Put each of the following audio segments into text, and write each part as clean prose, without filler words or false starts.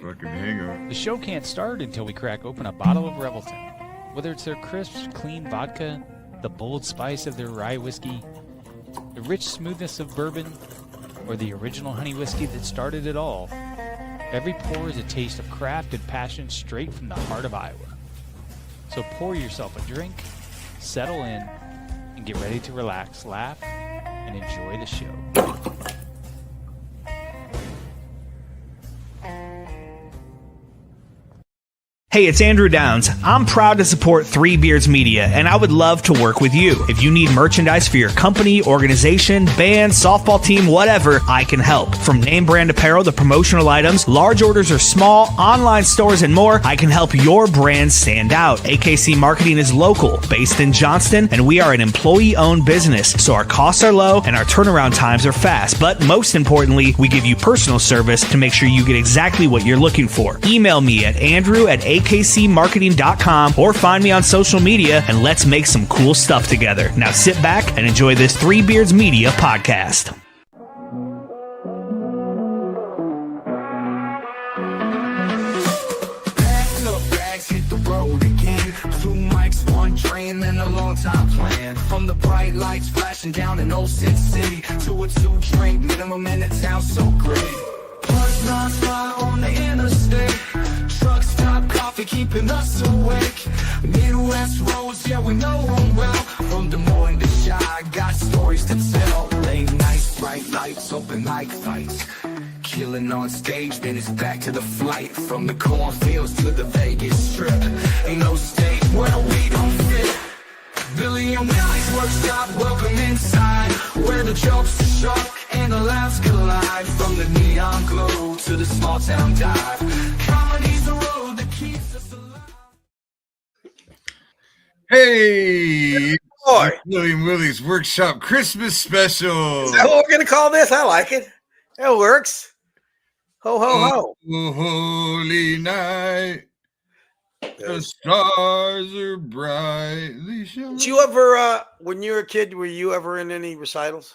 fucking hangover. The show can't start until we crack open a bottle of Revelton. Whether it's their crisp, clean vodka, the bold spice of their rye whiskey, the rich smoothness of bourbon, or the original honey whiskey that started it all, every pour is a taste of craft and passion straight from the heart of Iowa. So pour yourself a drink, settle in, and get ready to relax, laugh, and enjoy the show. Hey, it's Andrew Downs. I'm proud to support Three Beards Media, and I would love to work with you. If you need merchandise for your company, organization, band, softball team, whatever, I can help. From name brand apparel to promotional items, large orders or small, online stores, and more, I can help your brand stand out. AKC Marketing is local, based in Johnston, and we are an employee-owned business, so our costs are low and our turnaround times are fast. But most importantly, we give you personal service to make sure you get exactly what you're looking for. Email me at andrew@akcmarketing.com or find me on social media, and let's make some cool stuff together. Now sit back and enjoy this Three Beards Media podcast. Bags up, bags hit the road again. Two mics, one train, and a long time plan. From the bright lights flashing down in Old Sin City to a 2-drink minimum, and it sounds so great. Buzz non-stop on the interstate. Truck stop, coffee keeping us awake. Midwest roads, yeah, we know them well. From Des Moines to Chi, got stories to tell. Late nights, bright lights, open mic fights. Killing on stage, then it's back to the flight. From the cornfields to the Vegas Strip. Ain't no state where we don't fit. Billy and Willie's workshop, welcome inside. Where the jokes are sharp and the laughs collide. From the neon glow to the small town dive. Comedy's the road that keeps us alive. Hey, Boy. Willie and Willie's Workshop Christmas Special. Is that what we're going to call this? I like it. It works. Ho, ho, ho. Oh, holy night, the stars are brightly shining. Did you ever, when you were a kid, were you ever in any recitals?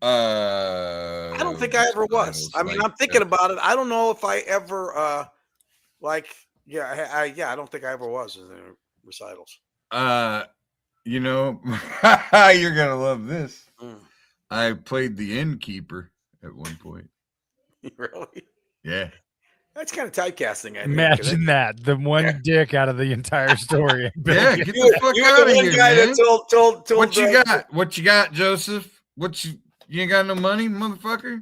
I don't think I ever was. I mean, I'm thinking about it. I don't know if I ever, I don't think I ever was in recitals. You know, you're going to love this. I played the innkeeper at one point. Really? Yeah. That's kind of typecasting. I think, Imagine that. The one dick out of the entire story. Yeah, get the fuck out of here, guy man. that told What you got? What you got, Joseph? You ain't got no money, motherfucker?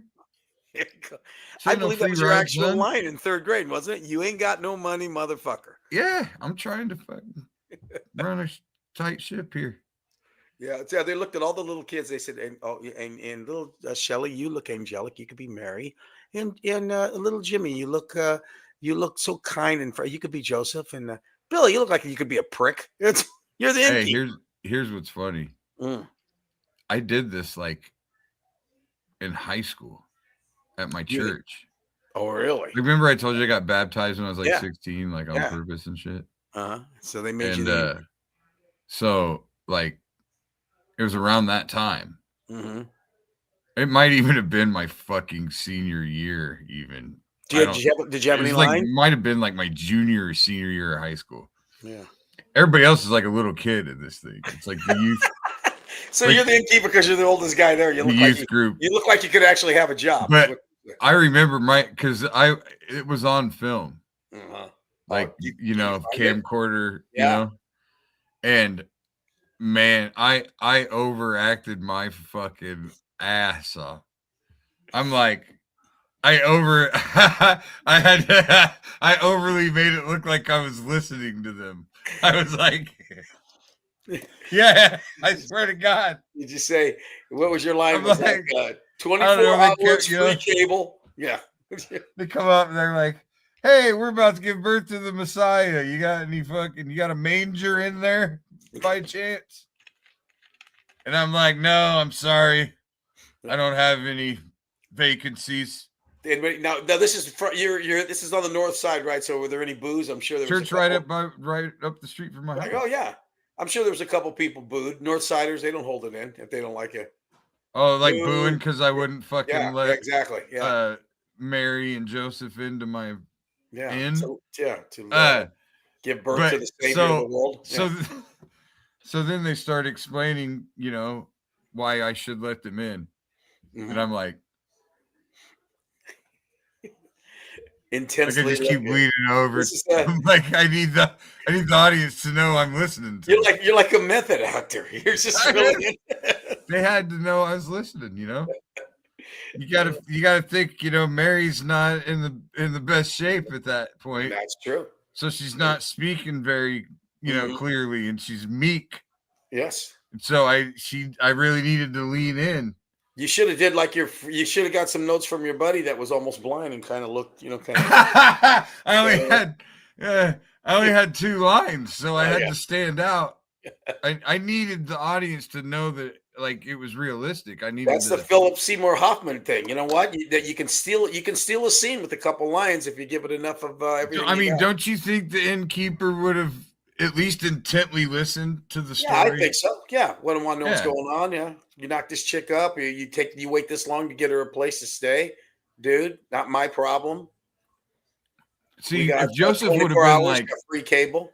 I believe that was your actual line in third grade, wasn't it? You ain't got no money, motherfucker. Yeah, I'm trying to fucking run a tight ship here. Yeah, they looked at all the little kids. They said, and little Shelly, you look angelic. You could be Mary, and little Jimmy, you look so kind and you could be Joseph, and Billy, you look like you could be a prick. You're the innkeeper. Here's what's funny. I did this like in high school at my church. Oh, really? Remember I told you I got baptized when I was like 16, like on purpose and shit. So they made you. So like. It was around that time. Mm-hmm. It might even have been my fucking senior year. Even did you have any line? Might have been like my junior or senior year of high school. Yeah. Everybody else is like a little kid in this thing. It's like the youth. So you're the innkeeper because you're the oldest guy there. You look like group. You look like you could actually have a job. But I remember it was on film. Like camcorder. You know, and. Man, I overacted my fucking ass off. I'm like, I overly made it look like I was listening to them. I was like, yeah, I swear to God. Did you say, what was your line? I'm was like, 24 hours free cable? Yeah. They come up and they're like, hey, we're about to give birth to the Messiah. You got a manger in there? By chance? And I'm like, no, I'm sorry, I don't have any vacancies. Now this is this is on the north side, right? So were there any boos? I'm sure there was church right up the street from my house. Oh yeah, I'm sure there was a couple people booed. Northsiders, they don't hold it in if they don't like it. Oh, like booing because I wouldn't fucking let exactly. Yeah. Mary and Joseph into my Yeah. in. To give birth But to the savior of the world. So then they start explaining, why I should let them in. Mhm. And I'm like Intensely. I just keep leaning over. This is I'm like, I need the audience to know I'm listening to. You're like a method actor. You're just really. They had to know I was listening. You gotta think. Mary's not in the best shape at that point. That's true. So she's not speaking very, clearly, and she's meek. Yes. And so I really needed to lean in. You should have did like you should have got some notes from your buddy that was almost blind and kind of looked, kind of. I only had 2 lines, so I had to stand out. I needed the audience to know that it was realistic. That's the Philip Seymour Hoffman thing. You know what? That you can steal a scene with a couple lines if you give it enough of everything. Don't you think the innkeeper would have at least intently listened to the story? Yeah, I think so. Yeah, wouldn't want to know what's going on. Yeah, you knock this chick up. You wait this long to get her a place to stay, dude. Not my problem. See, if Joseph would have been like free cable,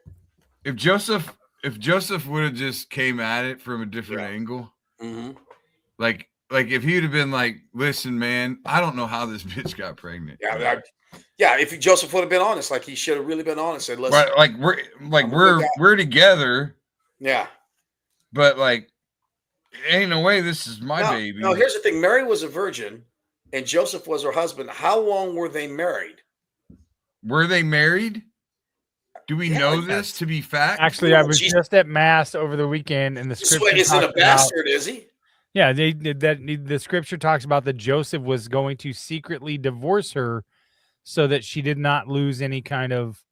if Joseph would have just came at it from a different angle, like if he'd have been like, "Listen, man, I don't know how this bitch got pregnant." Yeah, if Joseph would have been honest, like he should have really been honest, said, "Listen, we're together." Yeah, but ain't no way this is my baby. No, here's the thing: Mary was a virgin, and Joseph was her husband. How long were they married? Were they married? Do we know this to be fact? Actually, I was just at mass over the weekend, and the scripture isn't a bastard, is he? Yeah, they did that. The scripture talks about that Joseph was going to secretly divorce her, so that she did not lose any kind of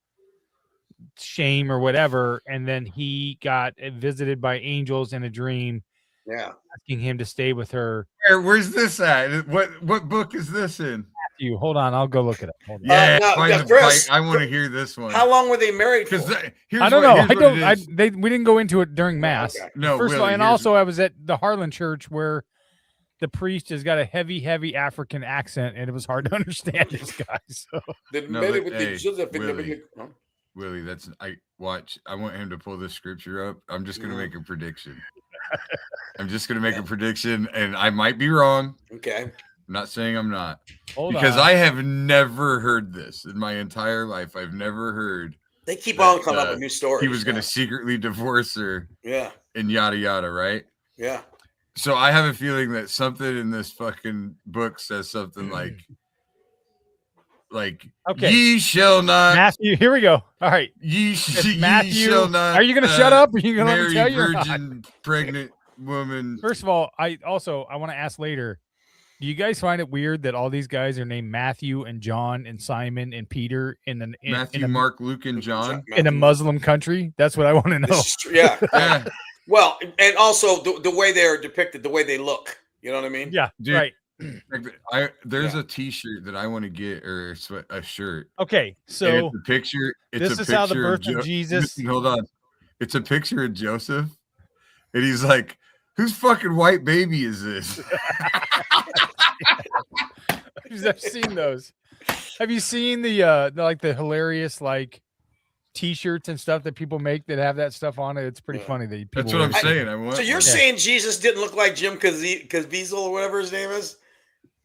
shame or whatever. And then he got visited by angels in a dream, asking him to stay with her. Where's this at? What book is this in? Matthew, hold on, I'll go look it up. Hold on. Yeah, Chris, I want to hear this one. How long were they married? Because I don't know. We didn't go into it during mass. Okay. No, first of all, and also I was at the Harlan Church where the priest has got a heavy African accent, and it was hard to understand this guy. So Willie, I want him to pull this scripture up. I'm just gonna make a prediction. And I might be wrong. Okay. I'm not saying I'm not. Because I have never heard this in my entire life. I've never heard. They keep on coming up with new stories. He was going to secretly divorce her. Yeah. And yada yada, right? Yeah. So I have a feeling that something in this fucking book says something okay. Ye shall not. Matthew, here we go. All right. Matthew, ye shall not. Are you going to shut up? Or are you going to let me tell you? Virgin, pregnant woman. First of all, I want to ask later. Do you guys find it weird that all these guys are named Matthew and John and Simon and Peter Matthew, Mark, Luke, and John in a Muslim country? That's what I want to know. Yeah. Well, and also the way they are depicted, the way they look. You know what I mean? Yeah. Dude, right. There's a T-shirt that I want to get, or a shirt. Okay, so and it's a picture. This is how the birth of Jesus. Hold on, it's a picture of Joseph, and he's like, "Whose fucking white baby is this?" I've seen those. Have you seen the hilarious T-shirts and stuff that people make that have that stuff on it? It's pretty funny that people. That's what I'm saying. So you're saying Jesus didn't look like Jim Caviezel or whatever his name is?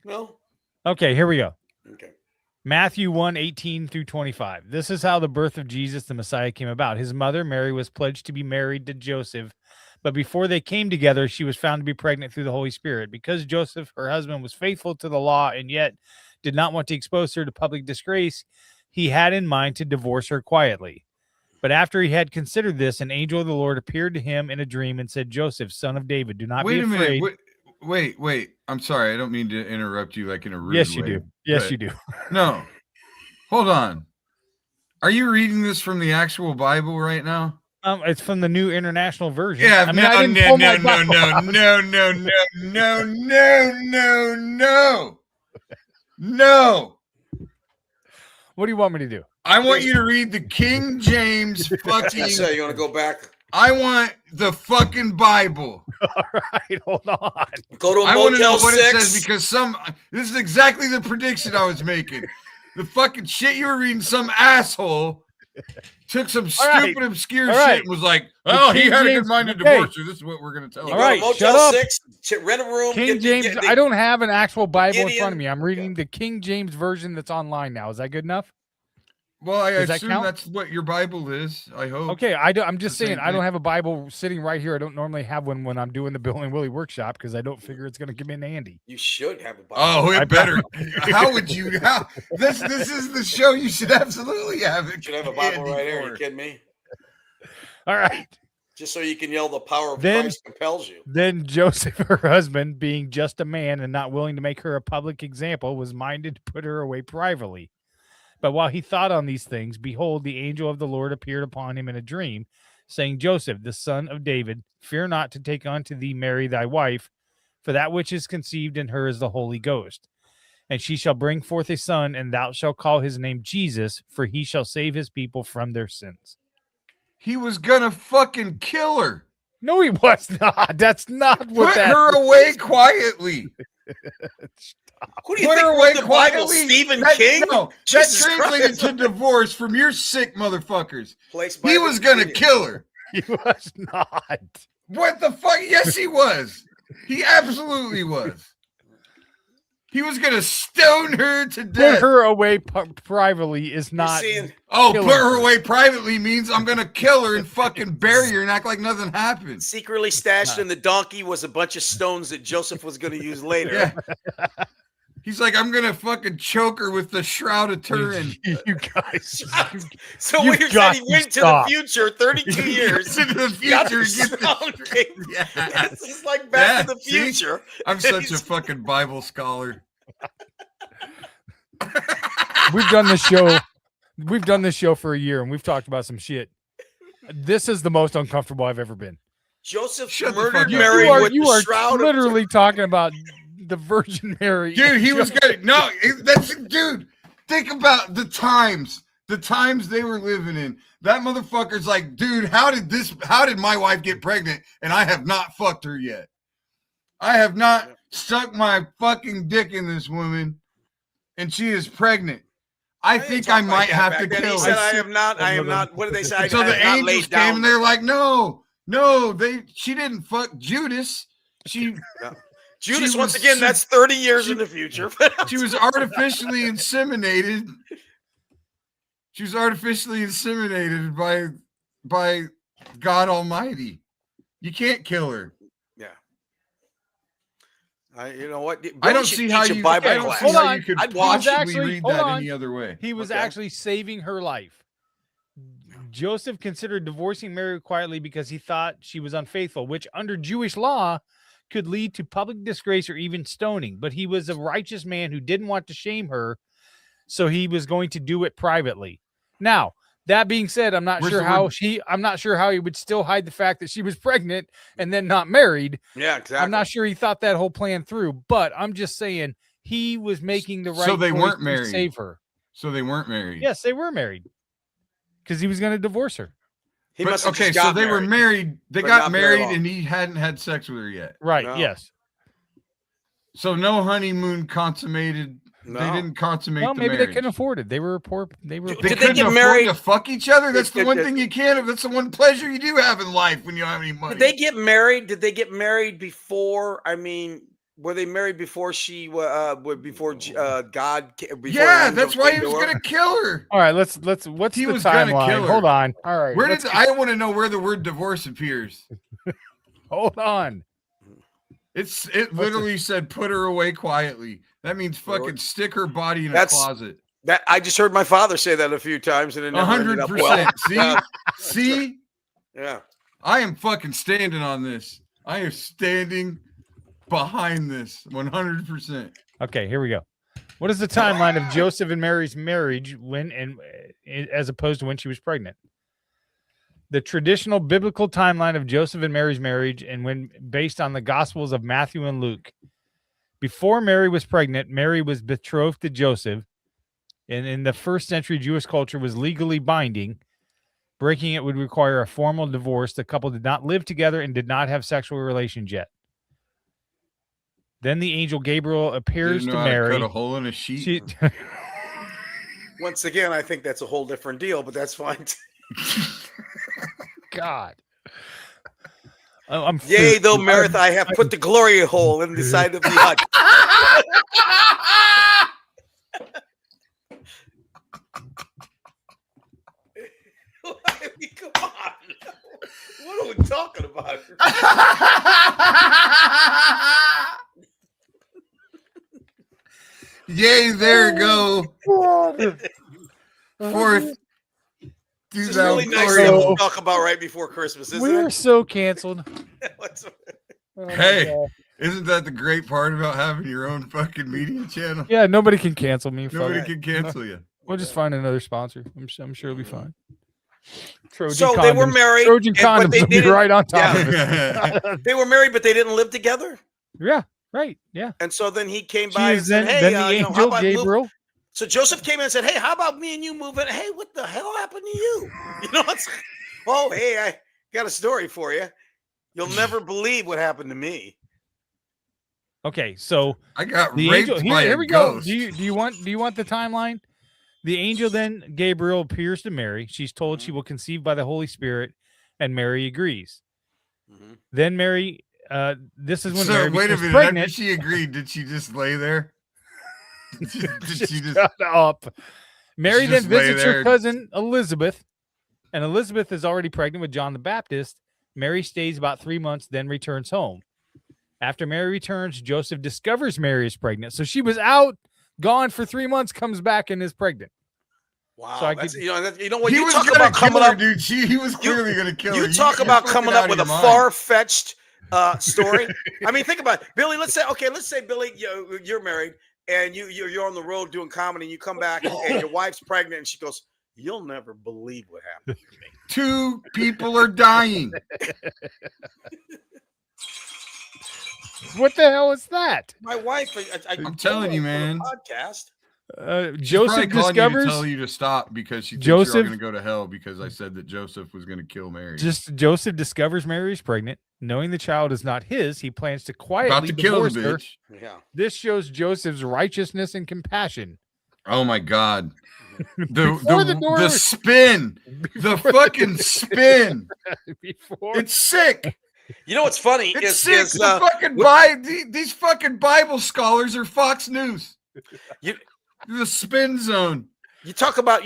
No. Okay, here we go. Okay. Matthew 1:18 through 25. This is how the birth of Jesus, the Messiah, came about. His mother, Mary, was pledged to be married to Joseph, but before they came together, she was found to be pregnant through the Holy Spirit. Because Joseph, her husband, was faithful to the law and yet did not want to expose her to public disgrace, he had in mind to divorce her quietly. But after he had considered this, an angel of the Lord appeared to him in a dream and said, "Joseph, son of David, do not be afraid." Wait. I'm sorry. I don't mean to interrupt you in a rude way. Yes, you do. Yes, you do. No. Hold on. Are you reading this from the actual Bible right now? It's from the New International Version. Yeah, No. What do you want me to do? I want you to read the King James fucking. So you want to go back? I want the fucking Bible. All right, hold on. Go to a I want to know Motel what it 6. says because this is exactly the prediction I was making. The fucking shit you were reading, some asshole took some stupid, obscure shit and was like, "Oh, he King had a James- good mind to okay. divorce her. This is what we're gonna tell You him." go All to right, Motel shut up. 6, rent a room. King James. I don't have an actual Bible in front Gideon- of me. I'm reading the King James version that's online now. Is that good enough? Well, I Does that assume count? that's what your Bible is. I hope. Okay, I'm just The same saying I don't thing. have a Bible sitting right here. I don't normally have one when I'm doing the Bill and Willie workshop because I don't figure it's going to come in handy. You should have a Bible. Oh, I- it better. How would you? How this is the show. You should absolutely have it. You should have a Bible handy right here. for. You kidding me? All right. Just so you can yell, "The power of Then- Christ compels you." Then Joseph, her husband, being just a man and not willing to make her a public example, was minded to put her away privately. But while he thought on these things, behold, the angel of the Lord appeared upon him in a dream, saying, Joseph, the son of David, fear not to take unto thee Mary thy wife, for that which is conceived in her is the Holy Ghost. And she shall bring forth a son, and thou shalt call his name Jesus, for he shall save his people from their sins. He was gonna fucking kill her. No, he was not. That's not what Put that her away quietly. Who do you Put think her wrote away the Bible? quietly. Stephen That- King? No, that Jesus translated Christ. to divorce from your sick motherfuckers. Placed by He was gonna Wikipedia. kill her. He was not. What the fuck? Yes, he was. He absolutely was. He was gonna stone her to Put death. her away privately is You're not. seeing- Oh, killing put her her. away privately means I'm gonna kill her and fucking bury her and act like nothing happened. secretly stashed in the donkey was a bunch of stones that Joseph was going to use later. Yeah. He's like, I'm gonna fucking choke her with the shroud of Turin. You guys. So You've when you got said he to went stop. to the future, 32 years, Into the got future. the and get stone the- king. Yeah. This is like Back to Yeah, the see? Future. I'm such a fucking Bible scholar. We've done this show. We've done this show for a year, and we've talked about some shit. This is the most uncomfortable I've ever been. Joseph Shut the murdered fuck up. Mary with you the are shroud literally talking about the Virgin Mary. Dude, he was gonna that's dude. Think about the times they were living in. That motherfucker's like, dude, how did my wife get pregnant and I have not fucked her yet? I have not stuck my fucking dick in this woman and she is pregnant. I think I might have to kill He said, her. I am not, what did they say? So I the have not angels laid came down. and they're like, no, she didn't fuck Judas. She Judas, she once was- again, that's 30 years she- in the future. she was artificially inseminated. She was artificially inseminated by God Almighty. You can't kill her. Yeah. You know what? I don't Billy should see how teach a you. Bible I don't class. see Hold how on. you could I'd possibly actually- read hold that on. any other way. He was Okay. actually saving her life. Joseph considered divorcing Mary quietly because he thought she was unfaithful, which under Jewish law could lead to public disgrace or even stoning. But he was a righteous man who didn't want to shame her, so he was going to do it privately. Now, that being said, I'm not Where's sure the how word- I'm not sure how he would still hide the fact that she was pregnant and then not married. Yeah, exactly. I'm not sure he thought that whole plan through, but I'm just saying he was making the right So they choice weren't to married. save her. So they weren't married. Yes, they were married because he was going to divorce her. He But, must have okay, just so got they were married. married. They but got not very married, long. and he hadn't had sex with her yet. Right. No. Yes. So no honeymoon consummated. They No. didn't consummate. Well, the maybe they marriage. couldn't afford it. They were poor. They were. Did They they couldn't get afford married- to fuck each other. That's the Did- one did- thing you can't. That's the one pleasure you do have in life when you don't have any money. Did they get married? Did they get married before? I mean, were they married before before God? Before Yeah, an that's angel why came he was to her? gonna kill her. All right. Let's. What's He the was gonna timeline? kill her. Hold on. All right. Where let's did get- I want to know where the word divorce appears? Hold on. It literally said put her away quietly. That means fucking stick her body in a That's- closet. That I just heard my father say that a few times, and it never ended up well. 100%. See, see, Yeah. I am fucking standing on this. I am standing behind this 100%. Okay. Here we go. What is the timeline of Joseph and Mary's marriage when and as opposed to when she was pregnant? The traditional biblical timeline of Joseph and Mary's marriage, and when based on the Gospels of Matthew and Luke. Before Mary was pregnant, Mary was betrothed to Joseph, and in the first century Jewish culture was legally binding. Breaking it would require a formal divorce. The couple did not live together and did not have sexual relations yet. Then the angel Gabriel appears Didn't to know how to Mary. cut a hole in a sheet. Once again, I think that's a whole different deal, but that's fine. God. I'm Yea, though Marith, I have put the glory hole in the side of the hut. I mean, come on. What are we talking about? Yay, there go. Fourth. It's really nice stuff to talk about right before Christmas, isn't We're it? so canceled. Oh Hey, isn't that the great part about having your own fucking media channel? Yeah, nobody can cancel me. Nobody Fuck. can cancel you. We'll just find another sponsor. I'm sure it'll be fine. Trojan So they were condoms. married. Trojan and- but condoms they will be didn't- right on top yeah. of it. They were married, but they didn't live together. Yeah, right. Yeah. And so then he came by and She's said, then "Hey, the how angel about move?" Gabriel. So Joseph came in and said, "Hey, how about me and you move in? Hey, what the hell happened to you? You know what's? Oh, hey, I got a story for you. You'll never believe what happened to me." Okay, so I got the raped angel by here a we go. ghost. Do you want the timeline? The angel then Gabriel appears to Mary. She's told she will conceive by the Holy Spirit, and Mary agrees. Mhm. Then Mary, this is when So Mary wait a becomes minute. After pregnant. she agreed, did she just lay there? did she just? Shut up. Mary She then just lay visits there. her cousin Elizabeth, and Elizabeth is already pregnant with John the Baptist. Mary stays about 3 months, then returns home. After Mary returns, Joseph discovers Mary is pregnant. So she was out, gone for 3 months, comes back and is pregnant. Wow, So I that's, could- you know what He you was talk gonna about kill coming her, up. dude. He was clearly gonna kill her. You talk you're about fucking coming out up of with a your mind. far-fetched story. I mean, think about it. Billy. Let's say Billy, you're married and you're on the road doing comedy, and you come back and your wife's pregnant, and she goes, "You'll never believe what happened to me." 2 people are dying. What the hell is that? My wife, I'm telling you, man. podcast. She's Joseph probably calling you to tell discovers you to stop because she thinks you're all Joseph- going to go to hell because I said that Joseph was going to kill Mary. Joseph discovers Mary is pregnant. Knowing the child is not his, he plans to About quietly to kill the divorce her. bitch. Yeah. This shows Joseph's righteousness and compassion. Oh my god. Before the door- the spin. The fucking spin. Before It's sick. You know what's funny It's is sick. The fucking these fucking Bible scholars are Fox News. You- The spin zone. you talk about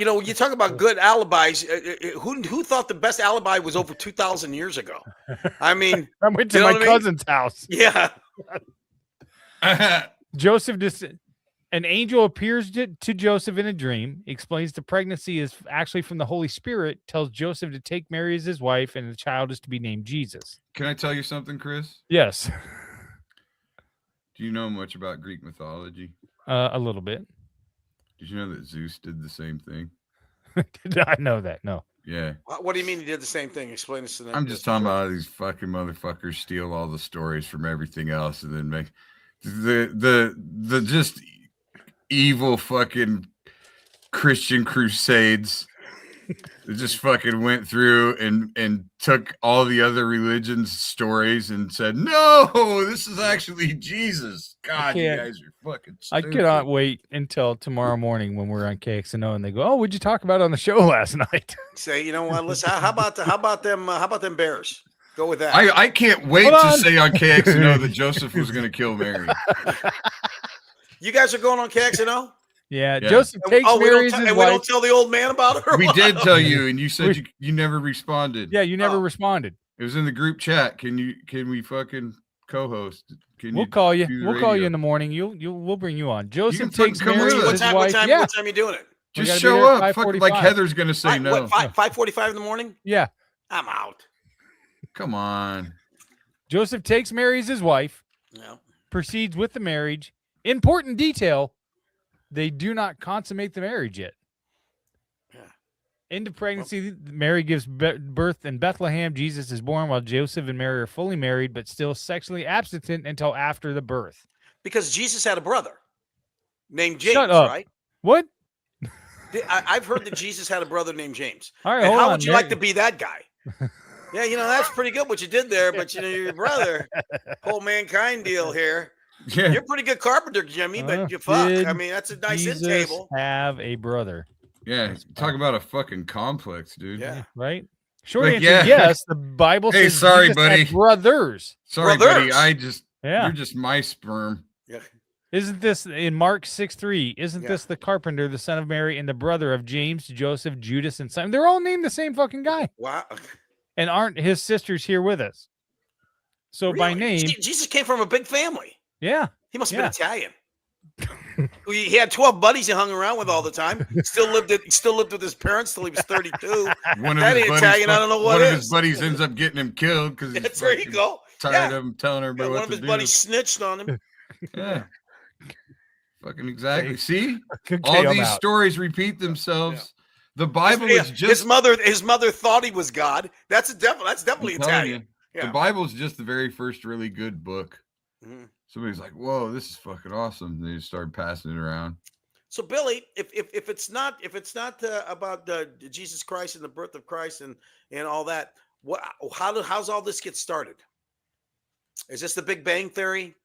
good alibis. Who thought the best alibi was over 2,000 years ago? I mean, I went to You know my what I mean? cousin's house. yeah. Joseph an angel appears to Joseph in a dream, explains the pregnancy is actually from the Holy Spirit, tells Joseph to take Mary as his wife, and the child is to be named Jesus. Can I tell you something, Chris? Yes, Do you know much about Greek mythology? a little bit. Did you know that Zeus did the same thing? Did I know that? No. Yeah. What do you mean he did the same thing? Explain this to them. I'm just talking about how these fucking motherfuckers steal all the stories from everything else and then make the just evil fucking Christian crusades that just fucking went through and took all the other religions' stories and said, "No, this is actually Jesus." God, you can't- guys are fucking I stupid. cannot wait until tomorrow morning when we're on KXNO and they go, "Oh, what'd you talk about on the show last night?" Say, you know what? Listen, how about them Bears? Go with that. I can't wait Hold to on. say on KXNO that Joseph was going to kill Mary. You guys are going on KXNO? Yeah, Yeah. Joseph takes Oh, we Mary don't, as his we wife. don't tell the old man about her. We did tell you, and you said you never responded. Yeah, you never Oh. responded. It was in the group chat. Can we fucking co-host? Can We'll call you. do the We'll call you radio? in the morning. We'll bring you on. can Joseph fucking takes come Mary with as us. What his time? wife. What time you doing it? We Just gotta be show there at up. Fuck, like 5:45. Heather's gonna say no. 5:45 in the morning? Yeah. I'm out. Come on. Joseph takes Mary as his wife, Yeah. proceeds with the marriage. Important detail, they do not consummate the marriage yet. Yeah. Into pregnancy, Mary gives birth in Bethlehem. Jesus is born while Joseph and Mary are fully married, but still sexually abstinent until after the birth. Because Jesus had a brother named James, Shut up. right? What? I've heard that Jesus had a brother named James. All right, And hold how on, would you like Mary. to be that guy? Yeah, that's pretty good what you did there, but your brother, whole mankind deal here. Yeah. You're a pretty good carpenter, Jimmy, but you fuck. Did I mean, that's a nice end Jesus table. have a brother? Yeah. That's Talk fine. about a fucking complex, dude. Yeah. Right? Short Like, answer, yeah. yes. The Bible Hey, says sorry, Jesus had buddy. brothers. Sorry, Brothers. buddy. Yeah. You're just my sperm. Yeah. Isn't this in Mark 6:3? Isn't Yeah. this the carpenter, the son of Mary, and the brother of James, Joseph, Judas, and Simon? They're all named the same fucking guy. Wow. And aren't his sisters here with us? So by Really? name, Jesus came from a big family. Yeah. He must have Yeah. been Italian. He had 12 buddies he hung around with all the time. Still lived with his parents till he was 32. One of That his ain't buddies, Italian, I don't know what one of is. his buddies ends up getting him killed because he's That's there you fucking go. tired Yeah. of him telling Yeah, everybody one what of to his do. buddies snitched on him. Yeah. Fucking exactly. See? Okay, All I'm these out. stories repeat themselves. The Bible is just his mother thought he was God. That's definitely I'm telling Italian. you, Yeah. the Bible is just the very first really good book. Mhm. Somebody's like, "Whoa, this is fucking awesome." They just start passing it around. So Billy, if it's not about Jesus Christ and the birth of Christ and all that, how's all this get started? Is this the Big Bang Theory?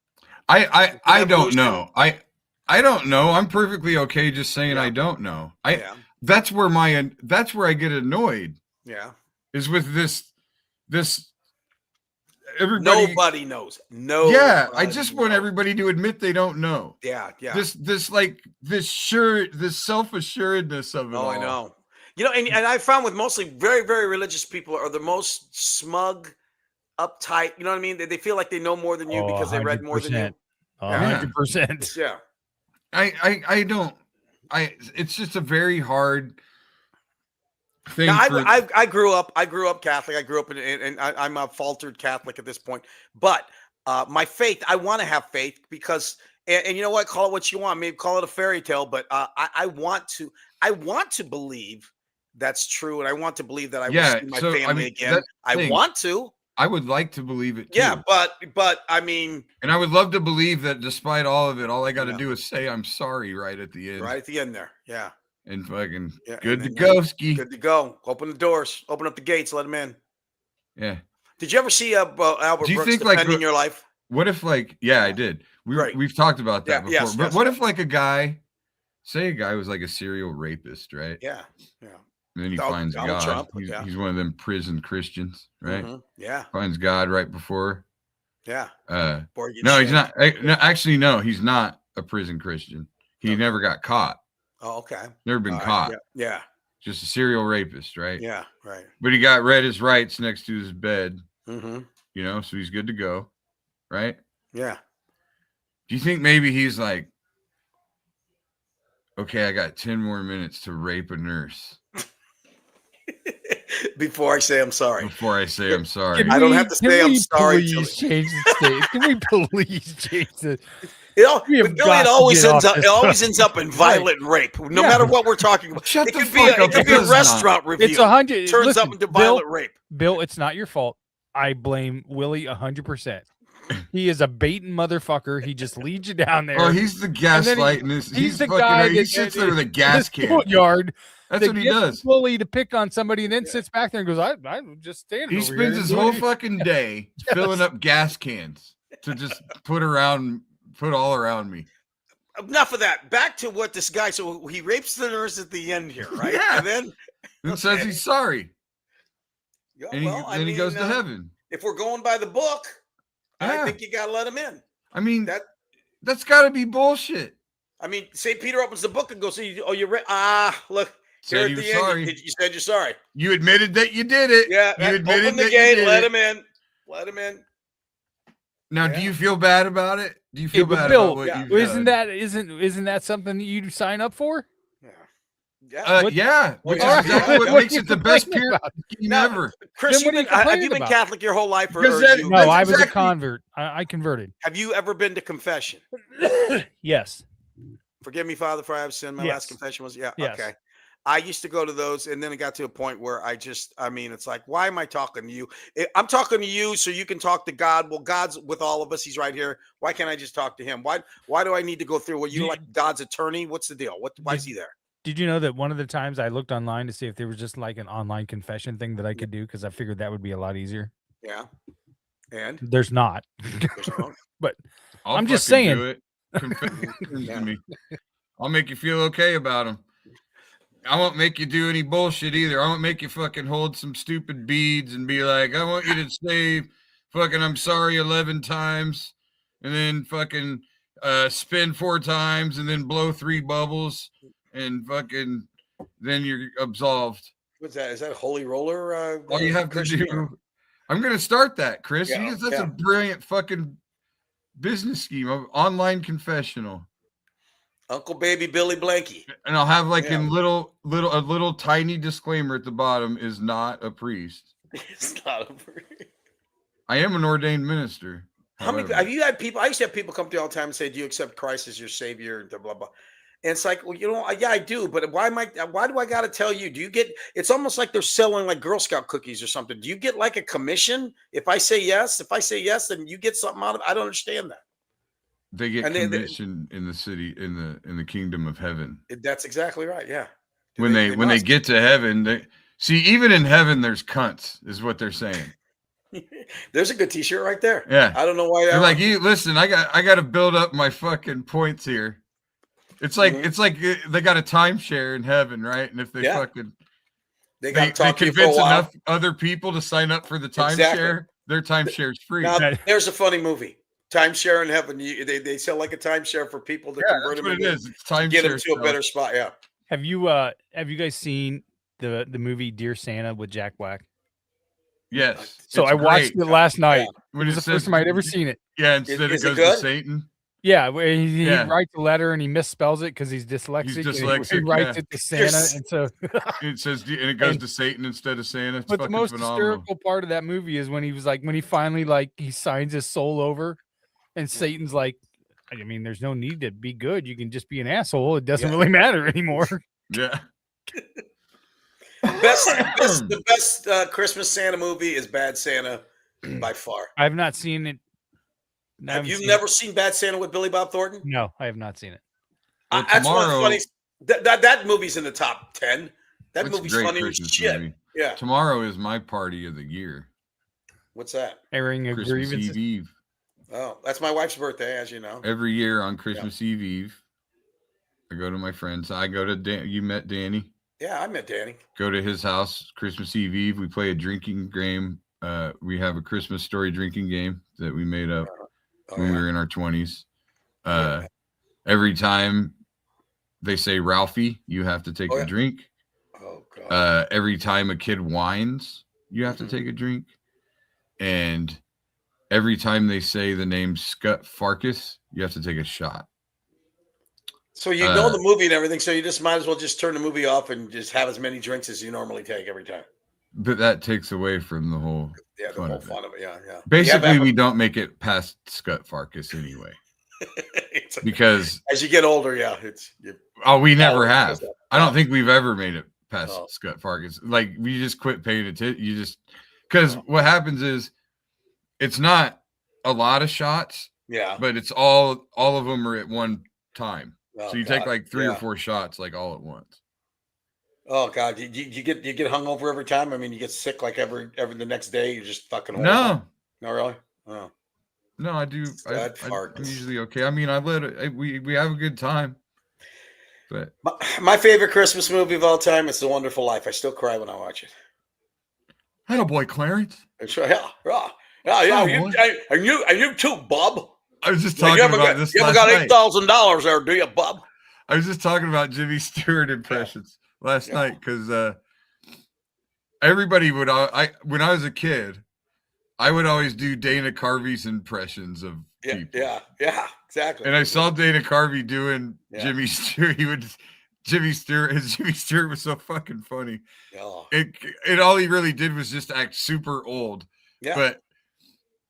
I don't Evolution? know. I don't know. I'm perfectly okay just saying Yeah. I don't know. Yeah. That's where I get annoyed Yeah. is with this everybody. Nobody knows. No. Yeah, I just want everybody to admit they don't know. Yeah. Yeah. This self-assuredness of it all. I know. And I found with mostly very, very religious people are the most smug, uptight. You know what I mean? They feel like they know more than you because they read more than you. 100%. Yeah. I don't. It's just a very hard thing. Now, I grew up Catholic. I grew up and I'm a faltered Catholic at this point. But my faith, I want to have faith because, and you know what? Call it what you want. Maybe call it a fairy tale. But I want to believe that's true, and I want to believe that I will see my family again. I want to. I would like to believe it too. Yeah, but I mean, and I would love to believe that despite all of it, all I got to do is say I'm sorry right at the end. Right at the end there. Yeah. And fucking good to go, ski. Good to go. Open the doors. Open up the gates. Let them in. Yeah. Did you ever see Albert Do you Brooks think defending your life? What if I did. We've talked about that before. Yes, but yes, what yes. if like a guy was like a serial rapist, right? Yeah. Yeah. And then he Donald finds God. Trump, He's one of them prison Christians, right? Mhm. Yeah. Finds God right before. Yeah. No, he's not. No, actually, no, he's not a prison Christian. He never got caught. Oh, okay. Never been All right, caught. Yeah. Just a serial rapist, right? Yeah. Right. But he got read his rights next to his bed, Mm-hmm. so he's good to go, right? Yeah. Do you think maybe he's like, okay, I got 10 more minutes to rape a nurse Before I say I'm sorry. before I say I'm sorry? I don't have to say I'm sorry. Please change the state. Can we please change the? Billy, have got it to always get ends off up. this It always ends up in violent rape, no matter what we're talking about. Shut it the could fuck up, be it a does restaurant review. It's 100. Turns listen, up into violent rape. Bill, it's not your fault. I blame Willie 100%. He is a baiting motherfucker. He just leads you down there. Oh, he's the gaslighting this. He's the fucking, guy he that sits there with a gas can. Schoolyard. That's what he does. Willie to pick on somebody and then sits back there and goes, I'm just standing. He over spends here. his whole fucking day filling up gas cans to just put all around me. Enough of that. Back to what this guy. So he rapes the nurse at the end here, right? Yeah. And then Says he's sorry. Yeah, And well, he goes to heaven. If we're going by the book, I Yeah. think you got to let him in. I mean, that's got to be bullshit. I mean, St. Peter opens the book and goes, you're look, Said here he at was the end, sorry. you said you're sorry. You admitted that you did it. Yeah, You admitted open the that gate, you did let it. him in. Let him in. Now, Yeah. do you feel bad about it? Do you feel but bad Bill, about what you've isn't done? isn't that something that you sign up for? Yeah. Yeah, which Well, is exactly what what makes are it the you best complaining period about? game Now, ever. Chris, Then what are you have you complaining been about? Catholic your whole life? Because No, That's I was a exactly- convert. I converted. Have you ever been to confession? Yes. Forgive me, Father, for I have sinned. My last Yes. confession was, Yes. okay. I used to go to those, and then it got to a point where it's like, why am I talking to you? I'm talking to you so you can talk to God. Well, God's with all of us. He's right here. Why can't I just talk to him? Why do I need to go through? Well, you're like God's attorney. What's the deal? Why is he there? Did you know that one of the times I looked online to see if there was just like an online confession thing that I could do because I figured that would be a lot easier. Yeah. And There's not. there's no. But I'll I'm just fucking saying. do it. Confess Yeah. to me. I'll make you feel okay about them. I won't make you do any bullshit either. I won't make you fucking hold some stupid beads and be like, I want you to say fucking I'm sorry 11 times and then fucking spin 4 times and then blow 3 bubbles and fucking then you're absolved. What's that? Is that Holy Roller? All you have to Christian? do. I'm gonna start that, Chris. Yeah, That's a brilliant fucking business scheme of online confessional. Uncle Baby Billy Blanky. And I'll have like Yeah. in a little tiny disclaimer at the bottom is not a priest. It's not a. I am an ordained minister. How many however. have you had people? I used to have people come to me all the time and say, "Do you accept Christ as your Savior?" And blah blah blah. And it's like, well, yeah, I do, but why do I got to tell you? Do you get? It's almost like they're selling like Girl Scout cookies or something. Do you get like a commission if I say yes? If I say yes, then you get something out of it. I don't understand that. They get And commission in the city in the kingdom of heaven. That's exactly right. Yeah. When they must. get to heaven, they see even in heaven there's cunts, is what they're saying. There's a good T-shirt right there. Yeah. I don't know why. They're like, you listen, I got to build up my fucking points here. It's like they got a timeshare in heaven, right? And if they fucking they they talk to you for a convince while. enough other people to sign up for the timeshare, Exactly. their timeshare's free. Now, there's a funny movie, Timeshare in Heaven. They sell like a timeshare for people to convert them That's what it is. It's timeshare. get them to a stuff. better spot. Yeah. Have you guys seen the movie Dear Santa with Jack Black? Yes. So it's I watched great. it last night. When It was the says- first time I'd ever seen it. Yeah, instead Is it it goes good? to Satan. Yeah, where he Yeah. writes a letter and he misspells it because he's dyslexic. He's and he dyslexic, writes yeah. it to Santa, and so. It says, and it goes to Satan instead of Santa. It's But the fucking most phenomenal. hysterical part of that movie is when he was like, when he finally he signs his soul over, and Satan's like, I mean, there's no need to be good. You can just be an asshole. It doesn't really matter anymore. Yeah. The best Christmas Santa movie is Bad Santa by far. I have not seen it. Have you never seen Bad Santa with Billy Bob Thornton? No, I have not seen it. Well, That's one of the tomorrow- funniest. That movie's in the top 10. That It's a movie's great funny as Christmas shit. movie. Yeah. Tomorrow is my party of the year. What's that? Airing of Christmas grievances. Eve. Oh, that's my wife's birthday, as you know. Every year on Christmas Eve, I go to my friends. I go to Dan. You met Danny. Yeah, I met Danny. Go to his house Christmas Eve. We play a drinking game. We have a Christmas story drinking game that we made up when we were in our 20s. Every time they say Ralphie, you have to take a drink. Oh god. Every time a kid whines, you have to take a drink. And every time they say the name Scut Farkas, you have to take a shot. So you know the movie and everything, so you just might as well just turn the movie off and just have as many drinks as you normally take every time. But that takes away from the whole fun of it. Yeah. Basically, we don't make it past Scut Farkas anyway. Because as you get older, we never have. I don't think we've ever made it past Scut Farkas. Like we just quit paying attention. You just because what happens is it's not a lot of shots. Yeah. But it's all of them are at one time. Oh, so you take like 3 or 4 shots like all at once. Oh god, you get hungover every time? I mean, you get sick like every the next day. You just fucking No, not really. Oh. No, I do. I'm usually okay. I mean, we have a good time. But my favorite Christmas movie of all time is The Wonderful Life. I still cry when I watch it. Hello, boy, Clarence. Yeah. And you too, Bob. I was just talking about this. You ever got $8,000 there, do you, Bob? I was just talking about Jimmy Stewart impressions last night because everybody would. When I was a kid, I would always do Dana Carvey's impressions of people. Yeah, exactly. And I saw Dana Carvey doing Jimmy Stewart. Jimmy Stewart was so fucking funny. Oh. It all he really did was just act super old. Yeah. But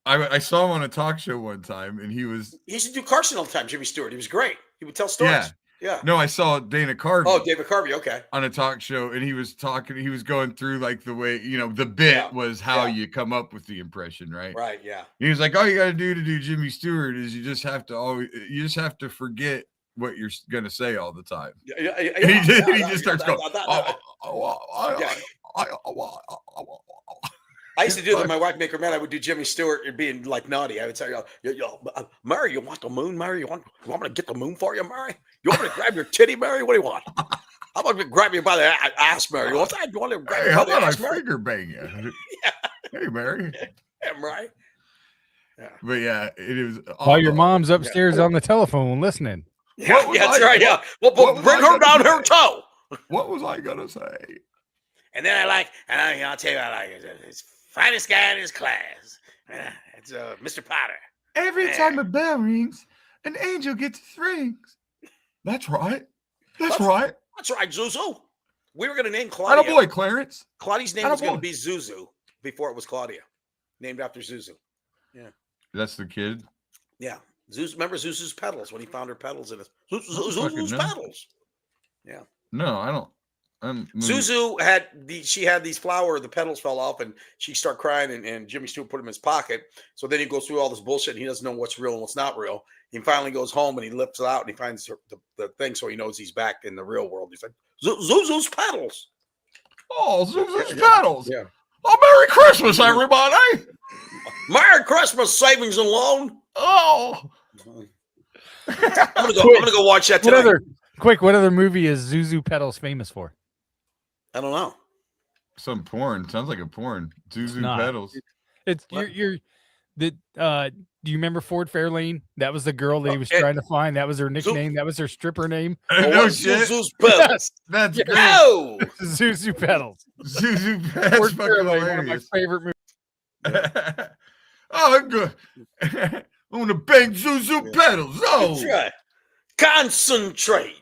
I saw him on a talk show one time, and he used to do Carson all the time. Jimmy Stewart, he was great. He would tell stories. Yeah. No, I saw Dana Carvey. Oh, David Carvey. Okay. On a talk show, and he was talking. He was going through like the way the bit was how you come up with the impression, right? Right. Yeah. He was like, all you got to do Jimmy Stewart is you just have to forget what you're gonna say all the time. Yeah, And he just starts going. I used to do that. My wife make her mad. I would do Jimmy Stewart and being like naughty. I would say, Mary, you want the moon, Mary? You want me to get the moon for you, Mary? You want me to grab your titty, Mary? What do you want? How about me grab you by the ass, Mary? You want that? You want to grab Hey, you how by the about ass, I Mary? finger bang you? Yeah. Hey, Mary. Yeah, right. Yeah. But yeah, it is. While your mom's upstairs on the telephone listening. Yeah, What was that's I- right. Yeah. what Well, was bring I her gonna down her say? toe. What was I gonna say? And then I'll tell you, I like it. It's finest guy in his class. It's Mr. Potter. Every Yeah. time a bell rings, an angel gets his rings. That's right. That's right. That's right, Zuzu. We were going to name Claudia. Attaboy, Clarence. Claudia's name was going to Attaboy. be Zuzu before it was Claudia. Named after Zuzu. That's the kid. Yeah. Zuzu, remember Zuzu's pedals when he found her pedals in his fucking Zuzu's know. pedals. No, I don't. Zuzu had these flower, the petals fell off, and she started crying, and Jimmy Stewart put them in his pocket. So then he goes through all this bullshit, and he doesn't know what's real and what's not real. He finally goes home and he lifts it out and he finds the thing, so he knows he's back in the real world. He's like, Zuzu's pedals. Oh, Zuzu's pedals. Yeah. Oh, Merry Christmas, everybody. Merry Christmas, savings and loan. Oh. I'm gonna go watch that tonight. What other movie is Zuzu Pedals famous for? I don't know. Some porn. Sounds like a porn. Zuzu not. pedals. It's What? you're the do you remember Ford Fairlane? That was the girl that he was trying to find. That was her nickname. That was her stripper name. No shit. Zuzu's pedals. That's Yeah. great. No. Zuzu Pedals. Zuzu pedals. Ford Fucking Fairlane, one of my hilarious. favorite movies. Oh, I'm good. I'm gonna bang Zuzu pedals. Oh, That's right. Concentrate.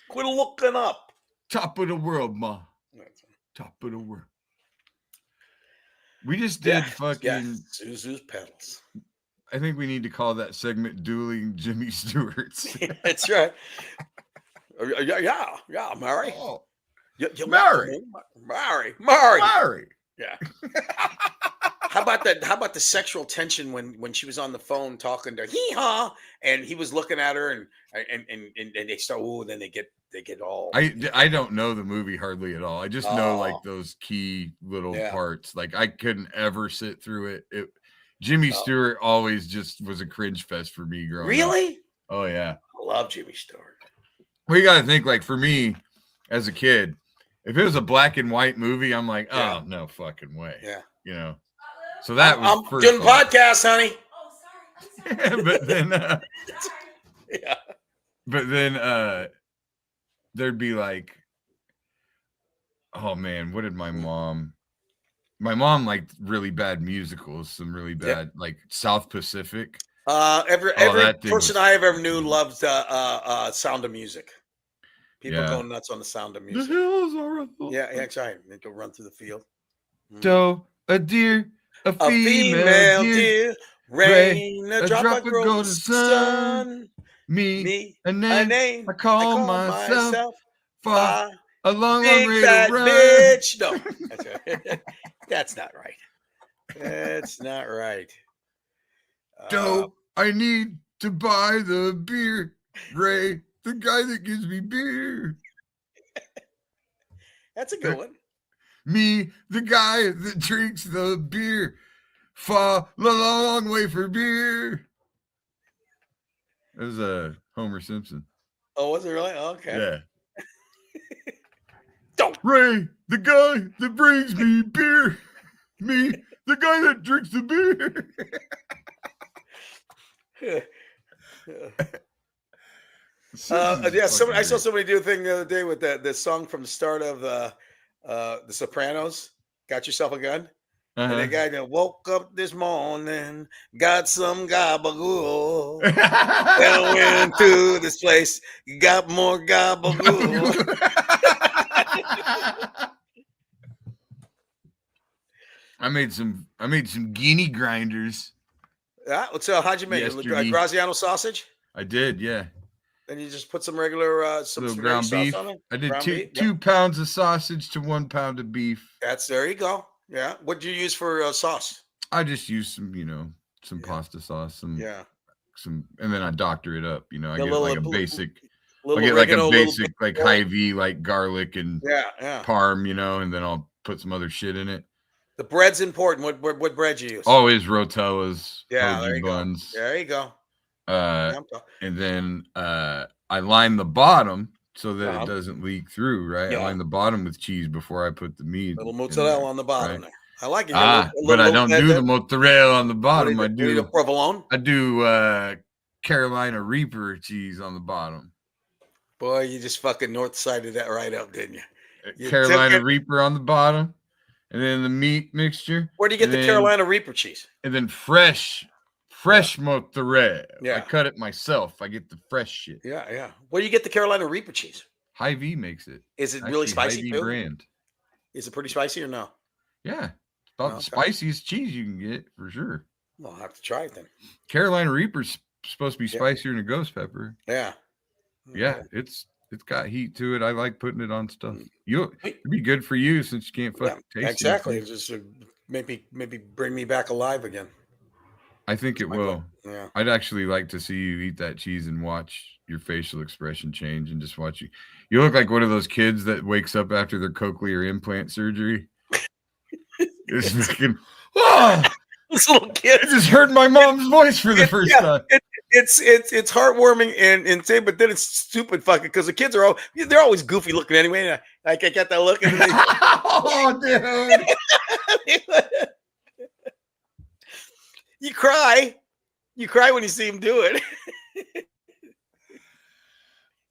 Quit looking up. top of the world, ma. Top of the world. We just did fucking. Zuzu's pedals. I think we need to call that segment "Dueling Jimmy Stewart's." That's right. Yeah, Mary. Oh, You Mary. Mary. Mary. Yeah. How about that? How about the sexual tension when she was on the phone talking to hee haw and he was looking at her and they start then they get all I don't know the movie hardly at all. I just know like Oh. those key little Yeah. parts. Like I couldn't ever sit through it. Jimmy Stewart always just was a cringe fest for me growing up. Really? Oh yeah. I love Jimmy Stewart. Well, you got to think like for me as a kid, if it was a black and white movie, I'm like, Yeah. oh no fucking way. Yeah. You know. So that was I'm first doing thought. podcasts, honey. but then Yeah. but then there'd be like, oh man, what did my mom liked really bad musicals, some really bad like South Pacific. Every that thing person was- I ever knew loved Sound of Music. People Yeah. go nuts on the Sound of The Music. hills are Yeah, that's right. They go run through the field. doe, a deer, a A female deer, rain, a drop of golden sun. me, A a name, name I call myself, far, a long big way fat to run. bitch. No, that's right. That's not right. That's not right. Doe, I need to buy the beer. Ray, the guy that gives me beer. That's a good one. Me, the guy that drinks the beer. Far a long way for beer. That was Homer Simpson. Oh, was it really? Okay. Yeah. Don't. Ray, the guy that brings me beer. Me, the guy that drinks the beer. Yeah, I saw somebody do a thing the other day with the song from the start of The Sopranos. Got yourself a gun. And the guy that woke up this morning, got some gabagool, and went to this place, got more gabagool. I made some guinea grinders. So how'd you make it? Yesterday. Graziano sausage? I did, yeah. And you just put some regular some Little spaghetti ground sauce beef. on it? I did Ground beef? Yep. 2 pounds of sausage to 1 pound of beef. There you go. Yeah. What do you use for sauce? I just used some, some Yeah. pasta sauce, some Yeah. some, and then I doctor it up. You know, I The get little- like a basic. I'll little get like a oregano, little basic like basil. Hy-Vee, like garlic and Yeah. parm, you know, and then I'll put some other shit in it. The bread's important. What bread you use? Always Rotellas, yeah, there hoagie you buns. go. There you go. And then I line the bottom so that Uh-huh. it doesn't leak through, right? Yeah. I line the bottom with cheese before I put the meat. Little in mozzarella there, on the bottom right? there. I like it. But I don't do the mozzarella on the bottom. What do you do, provolone? I do Carolina Reaper cheese on the bottom. Boy, you just fucking north sided that right up, didn't you? You Carolina took it- Reaper on the bottom, and then the meat mixture. Where do you get and the then- Carolina Reaper cheese? And then fresh mozzarella. Yeah. I cut it myself. I get the fresh shit. Yeah. Where do you get the Carolina Reaper cheese? Hy-Vee makes it. Is it really Actually, spicy Hy-Vee too? brand. Is it pretty spicy or no? Yeah. About the Okay. spiciest cheese you can get for sure. Well, I'll have to try it then. Carolina Reaper's supposed to be Yeah. spicier than a ghost pepper. Yeah. Yeah, it's got heat to it. I like putting it on stuff. It'd Wait. be good for you since you can't Yeah, fucking taste exactly. anything. Just maybe bring me back alive again. I think it My will. Yeah. I'd actually like to see you eat that cheese and watch your facial expression change and just watch you. You look like one of those kids that wakes up after their cochlear implant surgery. It's fucking, oh, This little kid. I just heard my mom's voice for the first time. It's heartwarming and insane, but then it's stupid fucking because the kids are they're always goofy looking anyway. And I get that look. And they, Oh, dude. you cry when you see him do it.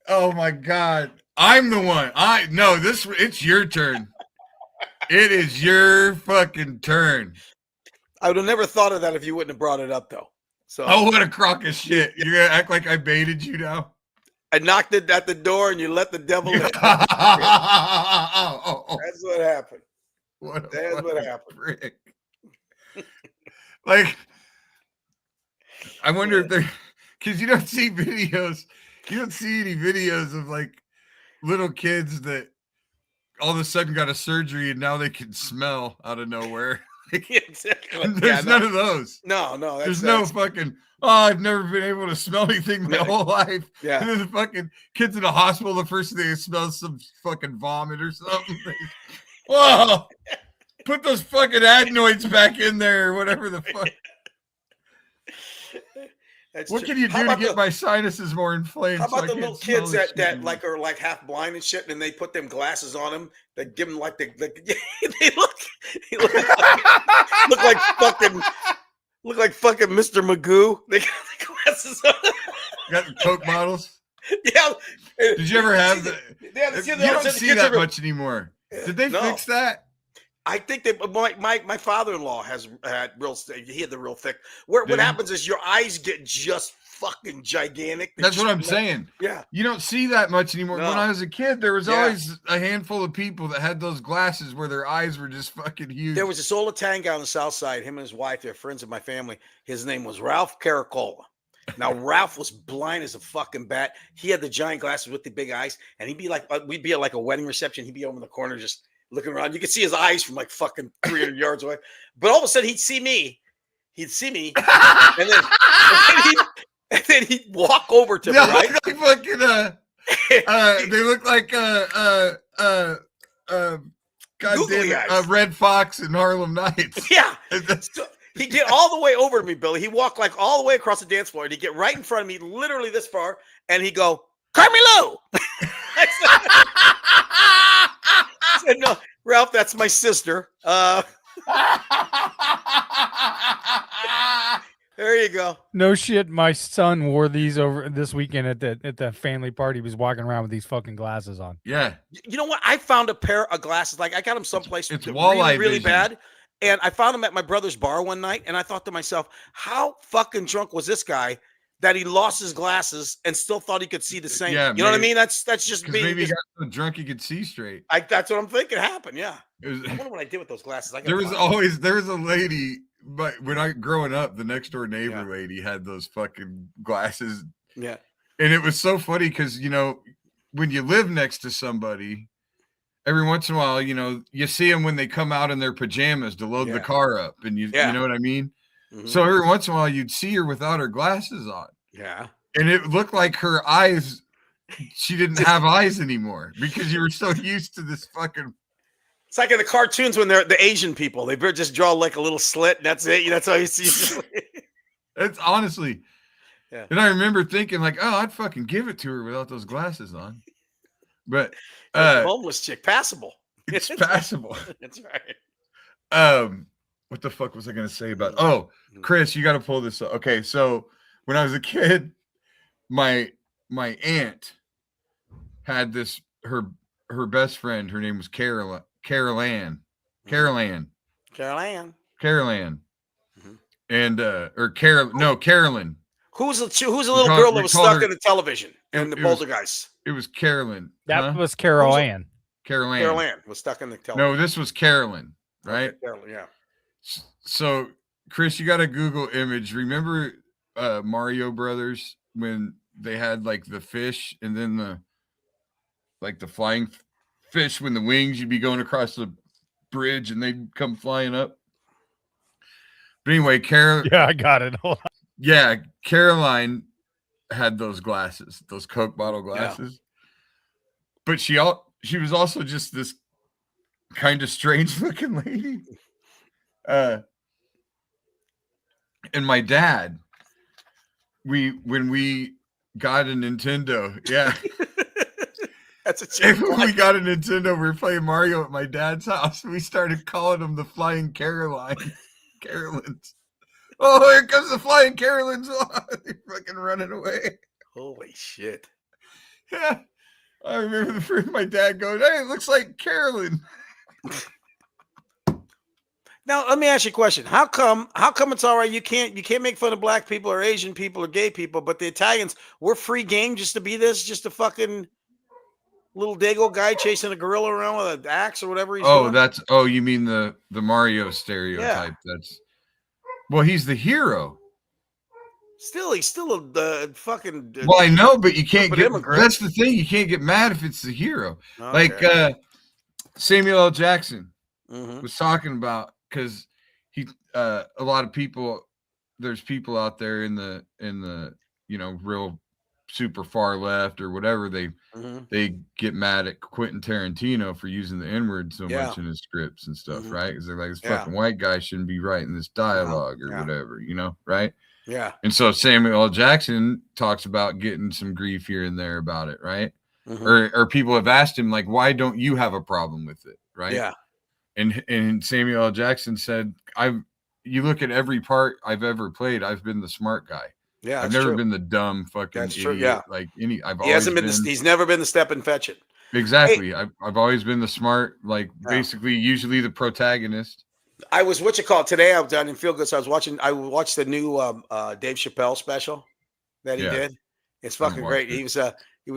Oh my God. I'm the one. It's your turn. It is your fucking turn. I would have never thought of that if you wouldn't have brought it up though. So Oh, what a crock of shit. You're gonna act like I baited you now? I knocked it at the door and you let the devil in. That's what happened. What That's what fucking happened. prick. Like, I wonder if they're, because you don't see videos. You don't see any videos of like little kids that all of a sudden got a surgery and now they can smell out of nowhere. Exactly. There's none of those. No. There's no fucking, I've never been able to smell anything my whole life. Yeah. And then the fucking kids in the hospital, the first thing they smell is some fucking vomit or something. Whoa! Put those fucking adenoids back in there or whatever the fuck. That's What true. can you How do to about get my sinuses more inflamed? How about so I the can't little smell kids this that shit like anymore? are like half blind and shit, and they put them glasses on them that give them like they look like fucking Mr. Magoo. They got the glasses on. Got the Coke bottles? Yeah. Did you ever have the? Yeah, You don't see that much anymore. Did they No. fix that? I think that my father-in-law had he had the real thick. What Did he? happens is your eyes get just fucking gigantic. They That's what just I'm saying. Yeah. You don't see that much anymore. No. When I was a kid, there was Yeah. always a handful of people that had those glasses where their eyes were just fucking huge. There was this old Italian guy on the south side, him and his wife, they're friends of my family. His name was Ralph Caracola. Now, Ralph was blind as a fucking bat. He had the giant glasses with the big eyes, and he'd be like, we'd be at like a wedding reception. He'd be over in the corner just looking around. You could see his eyes from like fucking 300 yards away. But all of a sudden, he'd see me, and then he'd walk over to me, They right? look like fucking, they look like Googly goddamn eyes. Red Fox and Harlem Nights. Yeah. So he'd get all the way over to me, Billy. He walked like all the way across the dance floor, and he'd get right in front of me, literally this far, and he'd go, Carmelo! I said, no, Ralph, that's my sister. There you go. No shit. My son wore these over this weekend at the family party. He was walking around with these fucking glasses on. Yeah. You know what? I found a pair of glasses. Like I got them someplace It's really, walleye really vision. bad. And I found them at my brother's bar one night. And I thought to myself, how fucking drunk was this guy that he lost his glasses and still thought he could see the same? Yeah, you know what I maybe- mean? That's just Because being. maybe he got so drunk he could see straight. That's what I'm thinking happened. Yeah. It was, I wonder what I did with those glasses. I gotta there was find them. there was a lady, but when I growing up, the next door neighbor Yeah. lady had those fucking glasses. Yeah. And it was so funny because, you know, when you live next to somebody, every once in a while, you know, you see them when they come out in their pajamas to load the Yeah. car up. And you Yeah. know what I mean? Mhm. So every once in a while, you'd see her without her glasses on. Yeah. and it looked like her eyes. She didn't have eyes anymore because you were so used to this fucking. It's like in the cartoons when they're the Asian people. They just draw like a little slit. And that's it. That's all you see. It's honestly. Yeah. And I remember thinking like, oh, I'd fucking give it to her without those glasses on. But Like the homeless chick, passable. it's passable. That's right. What the fuck was I gonna say about? Oh, Chris, you got to pull this up. Okay, so when I was a kid, my aunt had this her best friend. Her name was Carol Ann, Carolyn. and or Carolyn. Who's the little girl that was stuck in the television in the Poltergeist? It was Carolyn. That was Carol Ann. Carol Ann. Carol Ann was stuck in the television. No, this was Carolyn, right? Okay, Carolyn, yeah. So, Chris, you got a Google image. Remember Mario Brothers when they had like the fish and then the flying fish when the wings, you'd be going across the bridge and they'd come flying up. But anyway, Yeah, I got it. Hold on. Yeah, Caroline had those glasses, those Coke bottle glasses. Yeah. But she was also just this kind of strange looking lady. And my dad, when we got a Nintendo, yeah. That's a cheap when we got a Nintendo, we were playing Mario at my dad's house. We started calling them the Flying Carolines. Oh, here comes the Flying Carolines. They're fucking running away. Holy shit. Yeah. I remember my dad going, hey, it looks like Carolyn. Now, let me ask you a question. How come it's all right? You can't make fun of black people or Asian people or gay people, but the Italians, we're free game just to be this, just a fucking little dago guy chasing a gorilla around with an axe or whatever he's doing? You mean the Mario stereotype? Yeah. Well, he's the hero. He's still a fucking. Well, I know, but you can't get. Immigrant. That's the thing. You can't get mad if it's the hero. Okay. Like Samuel L. Jackson was talking about, because a lot of people. There's people out there in the real super far left or whatever. They get mad at Quentin Tarantino for using the N-word so much in his scripts and stuff, right? Because they're like, this fucking white guy shouldn't be writing this dialogue or whatever, right? Yeah. And so Samuel L. Jackson talks about getting some grief here and there about it, right? Or people have asked him, like, why don't you have a problem with it, right? Yeah. And Samuel L. Jackson said, you look at every part I've ever played, I've been the smart guy. Yeah, I've never been the dumb fucking idiot. True, yeah. Like he's never been the step and fetch it. Exactly. Hey, I've always been the smart, basically usually the protagonist. I was today. I didn't feel good, so I watched the new Dave Chappelle special that he did. It's fucking great. He was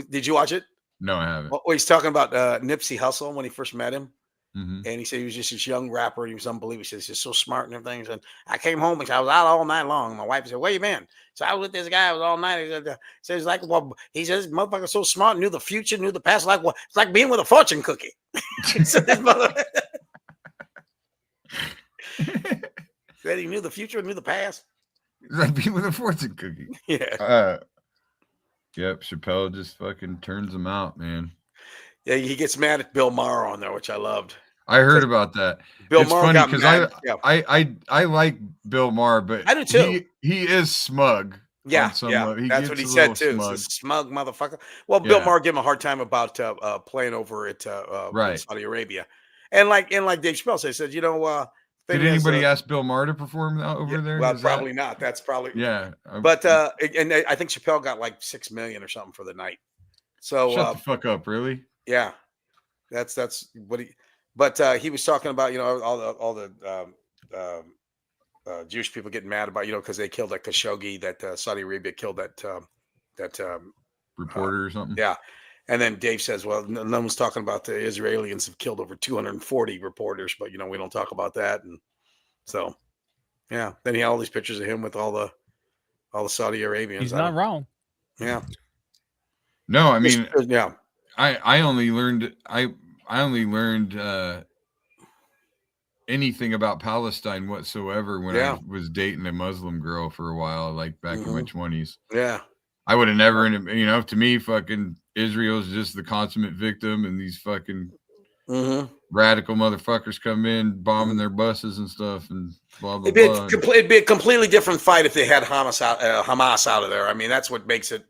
did you watch it? No, I haven't. Well, he's talking about Nipsey Hussle when he first met him. And he said he was just this young rapper. He was unbelievable. He said he's just so smart and everything. And I came home and I was out all night long. My wife said, "Where you been?" So I was with this guy. I was all night. He says, like, well, he says, "Motherfucker, so smart, knew the future, knew the past. Like what? It's like being with a fortune cookie." Said he knew the future, knew the past. It's like being with a fortune cookie. Yeah. Yep. Chappelle just fucking turns them out, man. Yeah, he gets mad at Bill Maher on there, which I loved. I heard about that. Bill Maher got mad. I like Bill Maher, but I do too. He is smug. Yeah, that's what he said too. Smug. It's a smug motherfucker. Well, Bill Maher gave him a hard time about playing over at Saudi Arabia, and like Dave Chappelle said, he said, did anybody ask Bill Maher to perform over there? Well, probably not. That's probably But and I think Chappelle got like $6 million or something for the night. So shut the fuck up, really? Yeah, that's what he. But he was talking about all the Jewish people getting mad about because they killed that Khashoggi, that Saudi Arabia killed that reporter or something. Yeah, and then Dave says, well, no one's talking about the Israelis have killed over 240 reporters, but we don't talk about that. And so then he had all these pictures of him with all the Saudi Arabians. He's not wrong. Yeah. No, I mean, I only learned anything about Palestine whatsoever when Yeah. I was dating a Muslim girl for a while, like back in my 20s. Yeah. I would have never, you know, to me, fucking Israel's just the consummate victim, and these fucking radical motherfuckers come in bombing their buses and stuff, and blah blah blah. It'd be a completely different fight if they had Hamas out of there. I mean, that's what makes it.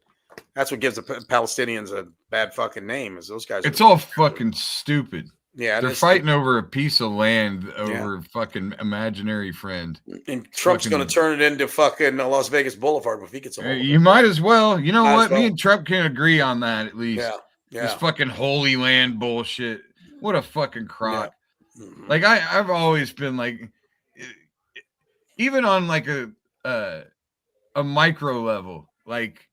That's what gives the Palestinians a bad fucking name. Is those guys? It's all fucking stupid. Yeah, they're fighting over a piece of land over fucking imaginary friend. And Trump's going to turn it into fucking Las Vegas Boulevard if he gets a hold of it. You might as well. You know what? Me and Trump can agree on that at least. Yeah. This fucking holy land bullshit. What a fucking crock. Yeah. Like I've always been like, even on like a micro level, like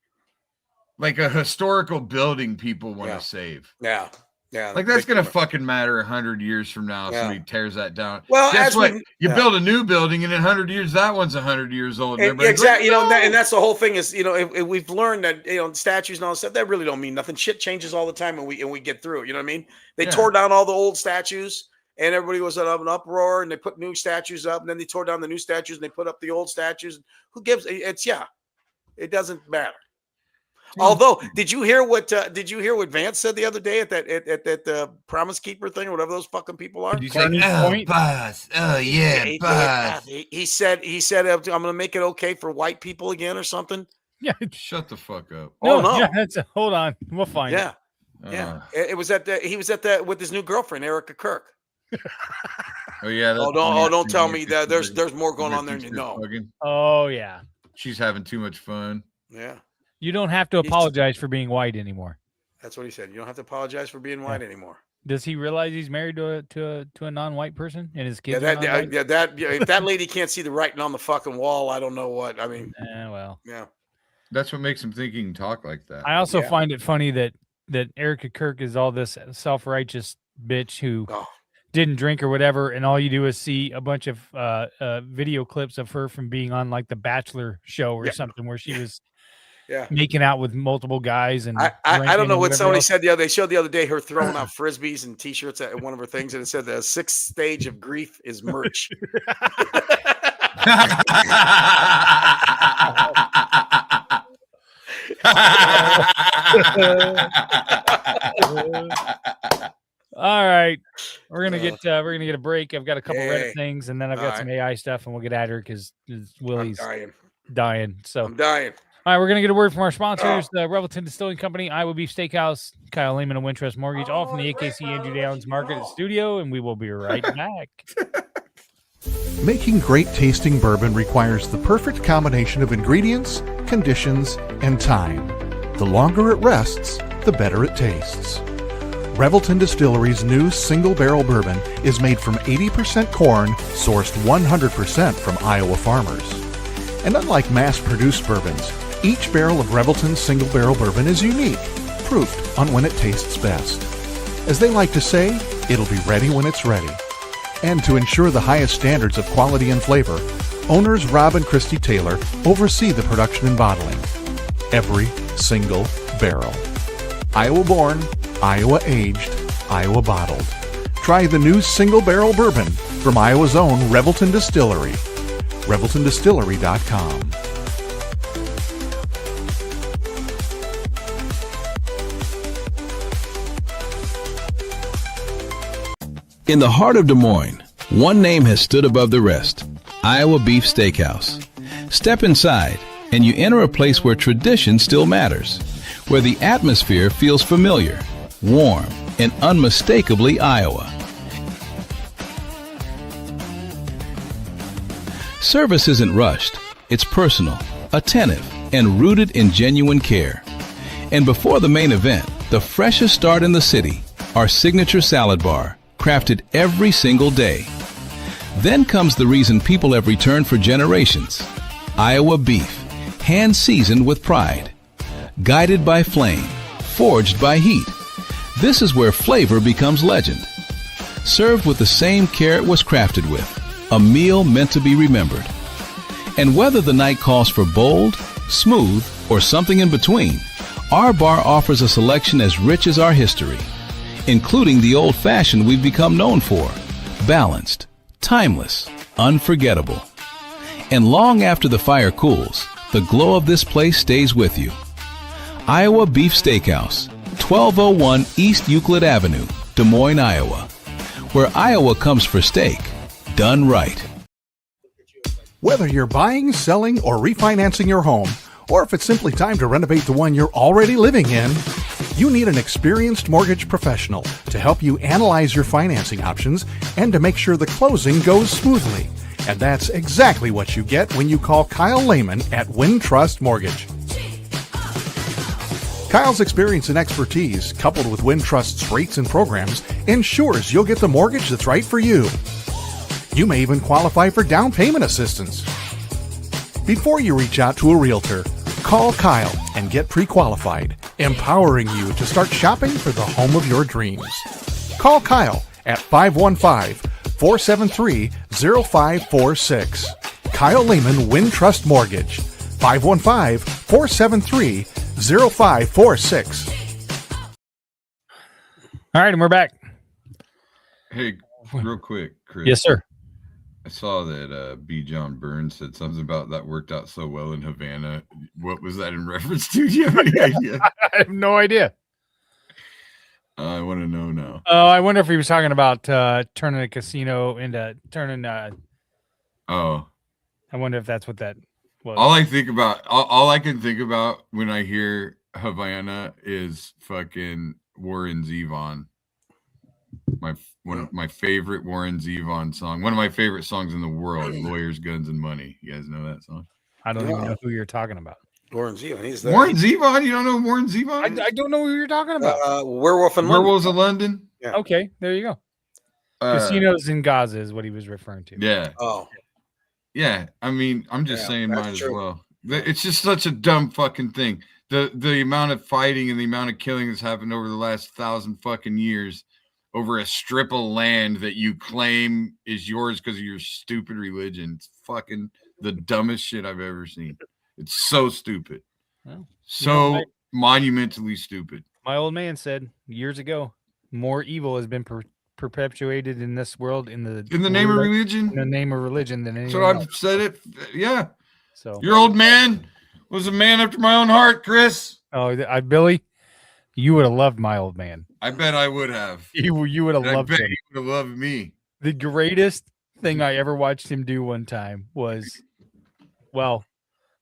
a historical building people want to save. Yeah. Yeah. Like that's going to fucking matter 100 years from now if somebody tears that down. Well, guess what? You build a new building and in 100 years, that one's 100 years old. Exactly. Like, you know, and that's the whole thing is, you know, if we've learned that, you know, statues and all that stuff, that really don't mean nothing. Shit changes all the time and we get through it. You know what I mean? They tore down all the old statues and everybody was in an uproar and they put new statues up and then they tore down the new statues and they put up the old statues. Who gives it doesn't matter. Although, did you hear what Vance said the other day at that Promise Keeper thing or whatever those fucking people are? You say, boss. Oh yeah, boss. He said I'm going to make it okay for white people again or something. Yeah, shut the fuck up. No. Yeah, hold on, we'll find it. Yeah. It was he was at that with his new girlfriend Erica Kirk. Oh yeah. Don't tell me that there's more going on there than you know. Oh yeah. She's having too much fun. Yeah. You don't have to apologize for being white anymore. That's what he said. You don't have to apologize for being white anymore. Does he realize he's married to a non-white person and his kids? If that lady can't see the writing on the fucking wall, I don't know what. I mean, yeah. That's what makes him think he can talk like that. I also find it funny that Erica Kirk is all this self-righteous bitch who didn't drink or whatever, and all you do is see a bunch of video clips of her from being on like the Bachelor show or something where she was making out with multiple guys. And I don't know what somebody said they showed the other day her throwing out frisbees and t-shirts at one of her things, and it said the 6th stage of grief is merch. All right, we're gonna get a break. I've got a couple Reddit things, and then I've got some AI stuff, and we'll get at her because Willie's dying. So I'm dying. All right, we're going to get a word from our sponsors, the Revelton Distilling Company, Iowa Beef Steakhouse, Kyle Lehman and Wintrust Mortgage, all from the AKC Andrew Downs Market Studio, and we will be right back. Making great tasting bourbon requires the perfect combination of ingredients, conditions, and time. The longer it rests, the better it tastes. Revelton Distillery's new single barrel bourbon is made from 80% corn, sourced 100% from Iowa farmers. And unlike mass-produced bourbons, each barrel of Revelton's single barrel bourbon is unique, proofed on when it tastes best. As they like to say, it'll be ready when it's ready. And to ensure the highest standards of quality and flavor, owners Rob and Christy Taylor oversee the production and bottling. Every single barrel. Iowa born, Iowa aged, Iowa bottled. Try the new single barrel bourbon from Iowa's own Revelton Distillery. ReveltonDistillery.com. In the heart of Des Moines, one name has stood above the rest: Iowa Beef Steakhouse. Step inside, and you enter a place where tradition still matters, where the atmosphere feels familiar, warm, and unmistakably Iowa. Service isn't rushed. It's personal, attentive, and rooted in genuine care. And before the main event, the freshest start in the city, our signature salad bar, crafted every single day. Then comes the reason people have returned for generations: Iowa beef, hand-seasoned with pride. Guided by flame, forged by heat. This is where flavor becomes legend. Served with the same care it was crafted with, a meal meant to be remembered. And whether the night calls for bold, smooth, or something in between, our bar offers a selection as rich as our history, including the old-fashioned we've become known for: balanced, timeless, unforgettable. And long after the fire cools, the glow of this place stays with you. Iowa Beef Steakhouse, 1201 East Euclid Avenue, Des Moines, Iowa. Where Iowa comes for steak, done right. Whether you're buying, selling, or refinancing your home, or if it's simply time to renovate the one you're already living in, you need an experienced mortgage professional to help you analyze your financing options and to make sure the closing goes smoothly. And that's exactly what you get when you call Kyle Lehman at Wintrust Mortgage. Kyle's experience and expertise, coupled with Wintrust's rates and programs, ensures you'll get the mortgage that's right for you. You may even qualify for down payment assistance. Before you reach out to a realtor, call Kyle and get pre-qualified, empowering you to start shopping for the home of your dreams. Call Kyle at 515-473-0546. Kyle Lehman, Wintrust Mortgage, 515-473-0546. All right, and we're back. Hey, real quick, Chris. Yes, sir. I saw that B. John Burns said something about that worked out so well in Havana. What was that in reference to? Do you have any idea? I have no idea. I want to know now. Oh, I wonder if he was talking about turning a casino into turning. Oh, I wonder if that's what that was. all I can think about when I hear Havana is fucking Warren Zevon. One of my favorite Warren Zevon song. One of my favorite songs in the world. Lawyers, Guns, and Money. You guys know that song? I don't even know who you're talking about. Warren Zevon. He's there. Warren Zevon? You don't know Warren Zevon? I don't know who you're talking about. Werewolf in London. Werewolves of London? Yeah. Okay, there you go. Casinos in Gaza is what he was referring to. Yeah. Oh. Yeah. I mean, I'm just saying that's mine as true. well. It's just such a dumb fucking thing. The amount of fighting and the amount of killing that's happened over the last 1,000 fucking years over a strip of land that you claim is yours because of your stupid religion. It's fucking the dumbest shit I've ever seen. It's so stupid. Well, so monumentally stupid. My old man said years ago, more evil has been perpetuated in this world in the name of religion. In the name of religion than anything So I've else. said it. Yeah. So your old man was a man after my own heart, Chris. Oh, Billy, you would have loved my old man. I bet I would have. You would have And loved I bet him. he would have loved me. The greatest thing I ever watched him do one time was, well,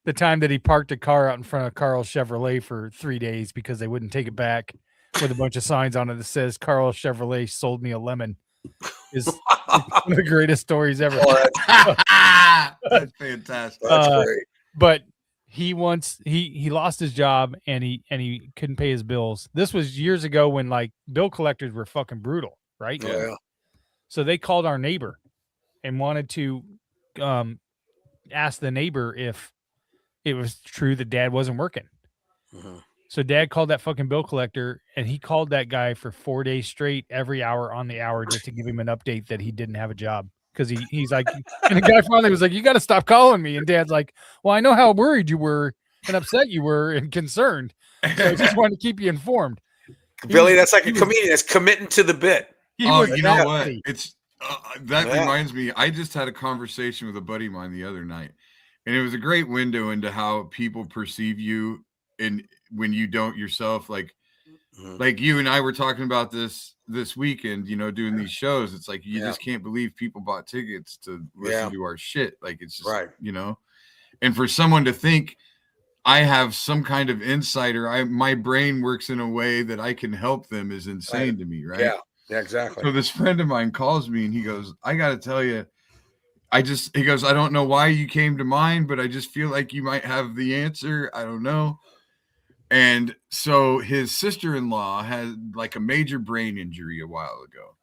the time that he parked a car out in front of Carl Chevrolet for 3 days because they wouldn't take it back with a bunch of signs on it that says Carl Chevrolet sold me a lemon. Is one of the greatest stories ever. That's fantastic. That's great. But he lost his job and he couldn't pay his bills. This was years ago when like bill collectors were fucking brutal, right? Yeah. So they called our neighbor and wanted to ask the neighbor if it was true that dad wasn't working. Mhm. So dad called that fucking bill collector and he called that guy for 4 days straight, every hour on the hour, just to give him an update that he didn't have a job. Because he's like, and the guy finally was like, "You got to stop calling me." And dad's like, "Well, I know how worried you were and upset you were and concerned. So I just wanted to keep you informed." Billy, that's like a comedian that's committing to the bit. Oh, was you know that what? funny. It's that Yeah. reminds me. I just had a conversation with a buddy of mine the other night, and it was a great window into how people perceive you, and when you don't yourself. Like you and I were talking about this weekend. You know, doing these shows. It's like you just can't believe people bought tickets to listen to our shit. Like it's just you know, and for someone to think I have some kind of insider, my brain works in a way that I can help them is insane to me, right? Yeah, exactly. So this friend of mine calls me and he goes, "I got to tell you, he goes, I don't know why you came to mind, but I just feel like you might have the answer. I don't know." And so his sister-in-law had like a major brain injury a while ago,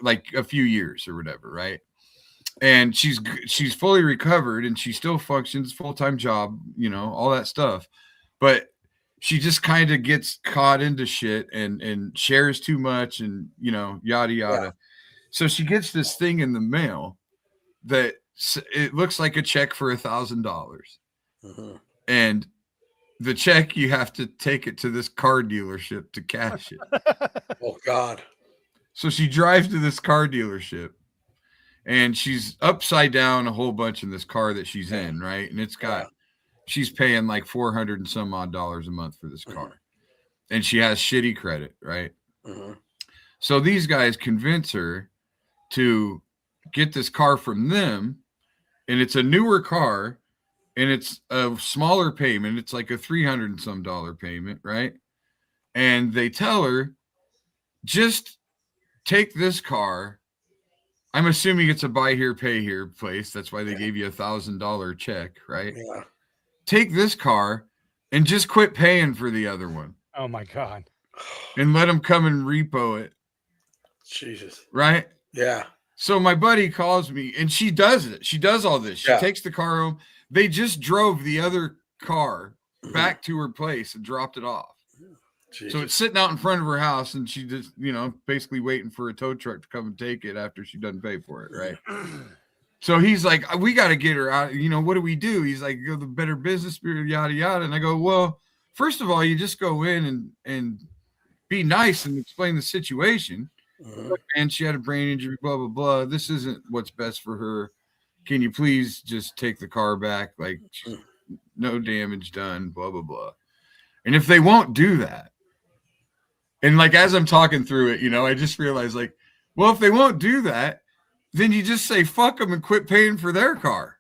like a few years or whatever, right? And she's fully recovered and she still functions, full-time job, you know, all that stuff. But she just kind of gets caught into shit and shares too much and, you know, yada, yada. Yeah. So she gets this thing in the mail that it looks like a check for $1,000. And the check, you have to take it to this car dealership to cash it. Oh, God. So she drives to this car dealership. and she's upside down a whole bunch in this car that she's in, right? And it's got, she's paying like $400 and some odd a month for this car, and she has shitty credit, right? So these guys convince her to get this car from them, and it's a newer car, and it's a smaller payment. It's like a $300 and some payment, right? And they tell her, just take this car. I'm assuming it's a buy here, pay here place. That's why they gave you $1,000 check, right? Yeah. Take this car and just quit paying for the other one. Oh my God. And let them come and repo it. Jesus. Right? Yeah. So my buddy calls me, and she does it. She does all this. She takes the car home. They just drove the other car back to her place and dropped it off. Jesus. So it's sitting out in front of her house, and she just, basically waiting for a tow truck to come and take it after she doesn't pay for it, right? So he's like, we got to get her out. What do we do? He's like, go the Better Business Bureau, yada, yada. And I go, well, first of all, you just go in and be nice and explain the situation. And she had a brain injury, blah, blah, blah. This isn't what's best for her. Can you please just take the car back? Like, no damage done, blah, blah, blah. And if they won't do that, and like, as I'm talking through it, I just realized, like, well, if they won't do that, then you just say, fuck them and quit paying for their car.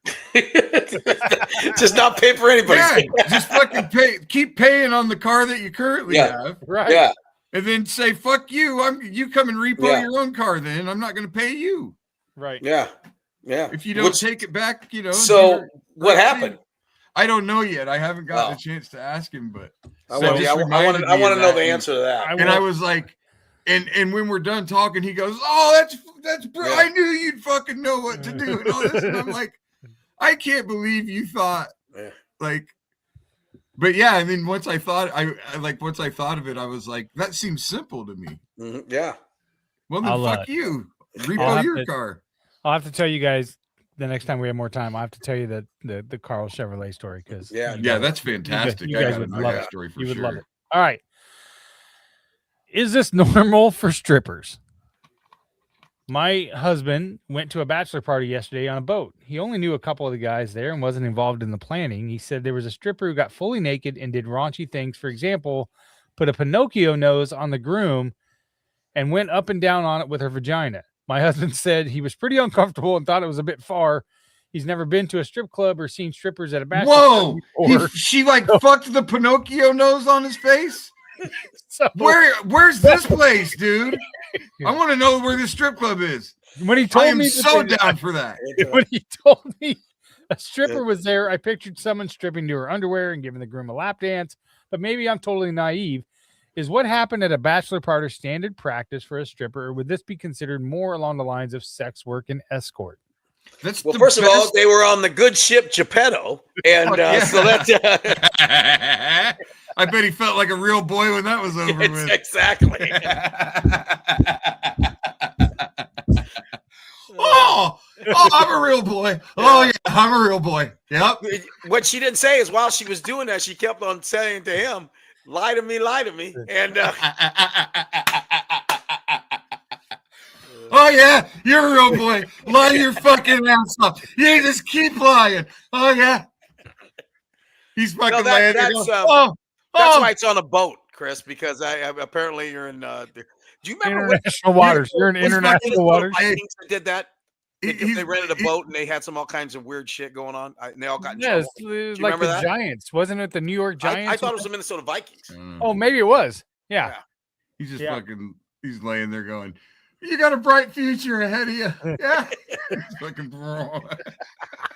Just not pay for anybody. Yeah, just fucking keep paying on the car that you currently have. Right. Yeah. And then say, fuck you. You come and repo your own car then. I'm not going to pay you. Right. Yeah. Yeah. If you don't take it back, So what happened? I don't know yet. I haven't gotten a chance to ask him, but I want to know the answer to that. And I was like, and when we're done talking, he goes, oh, that's I knew you'd fucking know what to do and all this. And I'm like, I can't believe you thought like. But yeah, I mean, once I thought of it, I was like, that seems simple to me. Yeah. Well, then fuck you. Repo your car. I'll have to tell you guys the next time we have more time. I have to tell you the Carl Chevrolet story because that's fantastic. You guys would love that story for you would sure. love it. All right. Is this normal for strippers? My husband went to a bachelor party yesterday on a boat. He only knew a couple of the guys there and wasn't involved in the planning. He said there was a stripper who got fully naked and did raunchy things. For example, put a Pinocchio nose on the groom and went up and down on it with her vagina. My husband said he was pretty uncomfortable and thought it was a bit far. He's never been to a strip club or seen strippers at a bachelor party before. She fucked the Pinocchio nose on his face? So, where's this place, dude? I want to know where this strip club is. When he told I am me so down for that. When he told me a stripper was there, I pictured someone stripping to her underwear and giving the groom a lap dance. But maybe I'm totally naive. Is what happened at a bachelor party standard practice for a stripper, or would this be considered more along the lines of sex work and escort? First of all, they were on the good ship Geppetto, and so that I bet he felt like a real boy when that was over with. Exactly. Oh, I'm a real boy. Oh, yeah, I'm a real boy. Yep. What she didn't say is while she was doing that, she kept on saying to him, lie to me. And oh, yeah, you're a real boy. Lie your fucking ass off. You just keep lying. Oh, yeah. He's fucking lying. That's why it's on a boat, Chris, because apparently you're in do you remember international waters? You're in international waters. Vikings that did that. They rented a boat and they had all kinds of weird shit going on. And they all got in trouble. Do you like remember the Giants, wasn't it? The New York Giants. I thought it was the Minnesota Vikings. Oh, maybe it was. Yeah. He's just he's laying there going, you got a bright future ahead of you. Yeah. Fucking bro.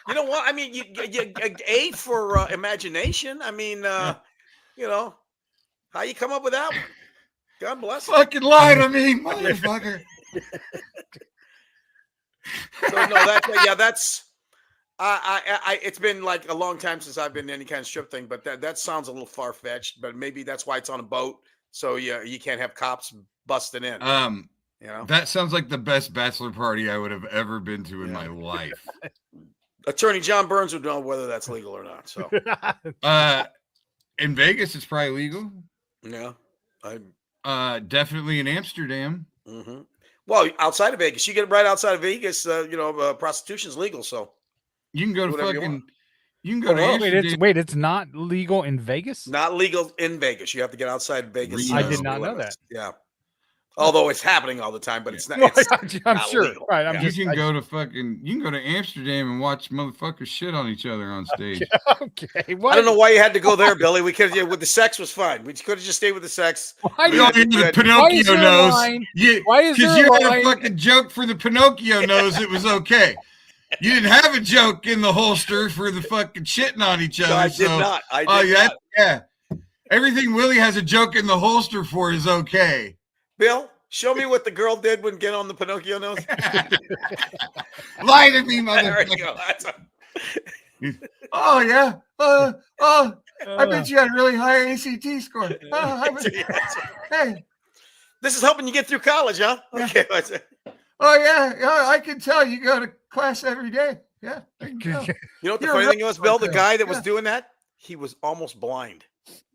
You know what? I mean, you A for imagination. I mean, how you come up with that one? God bless. Fucking lie to me, motherfucker. So no, that's it's been like a long time since I've been in any kind of strip thing, but that sounds a little far fetched. But maybe that's why it's on a boat, so you can't have cops busting in. That sounds like the best bachelor party I would have ever been to in my life. Attorney John Burns would know whether that's legal or not. So, in Vegas, it's probably legal. Yeah, definitely in Amsterdam. Mm-hmm. Well, outside of Vegas, you get it right outside of Vegas. Prostitution's legal, so You can go to whatever you fucking. want. You can go to Amsterdam. It's not legal in Vegas. Not legal in Vegas. You have to get outside Vegas. I did not know that. Yeah. Although it's happening all the time, but it's not. Well, It's I'm not sure. legal. Right. Yeah. You can go to Amsterdam and watch motherfuckers shit on each other on stage. Okay. I don't know why you had to go there, Billy. We could with the sex was fine. We could have just stayed with the sex. Why You don't need the Pinocchio nose. Why is Because there you a had a line? fucking joke for the Pinocchio nose, it was okay. You didn't have a joke in the holster for the fucking shitting on each other. No, I did not. I did not. Yeah. Everything Willie has a joke in the holster for is okay. Bill, show me what the girl did when get on the Pinocchio nose. Lie to me, There you motherfucker. go. Oh, yeah. I bet you had a really high ACT score. Hey. This is helping you get through college, huh? Okay. Oh, yeah. I can tell you go to class every day. Yeah. You know what the You're funny right thing was, Bill? The about guy that. that was doing that, he was almost blind.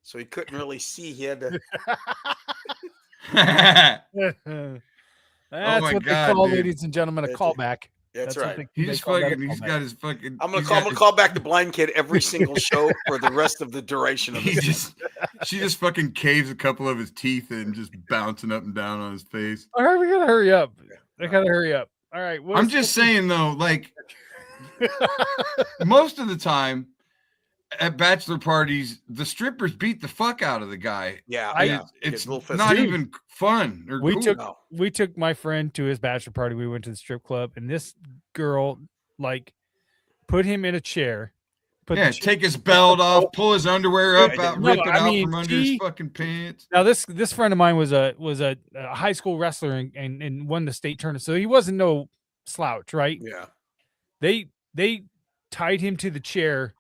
So he couldn't really see. He had to. That's my what God, they call, dude. ladies and gentlemen, a That's it. callback. That's what right. He's call that a fucking. He's callback. got his fucking. I'm gonna he's call. I'm got gonna call back the blind kid every single show for the rest of the duration of He this. she just fucking caves a couple of his teeth in, just bouncing up and down on his face. All right, we gotta hurry up. I gotta hurry up. All right. I'm just saying though, like most of the time at bachelor parties, the strippers beat the fuck out of the guy. Yeah, It's a little not festive. even fun or we cool. took my friend to his bachelor party. We went to the strip club, and this girl put him in a chair. Take his belt off, pull his underwear up, out, No, rip it I out mean, from under his fucking pants. Now this friend of mine was a high school wrestler and won the state tournament, so he wasn't no slouch, right? Yeah. They tied him to the chair,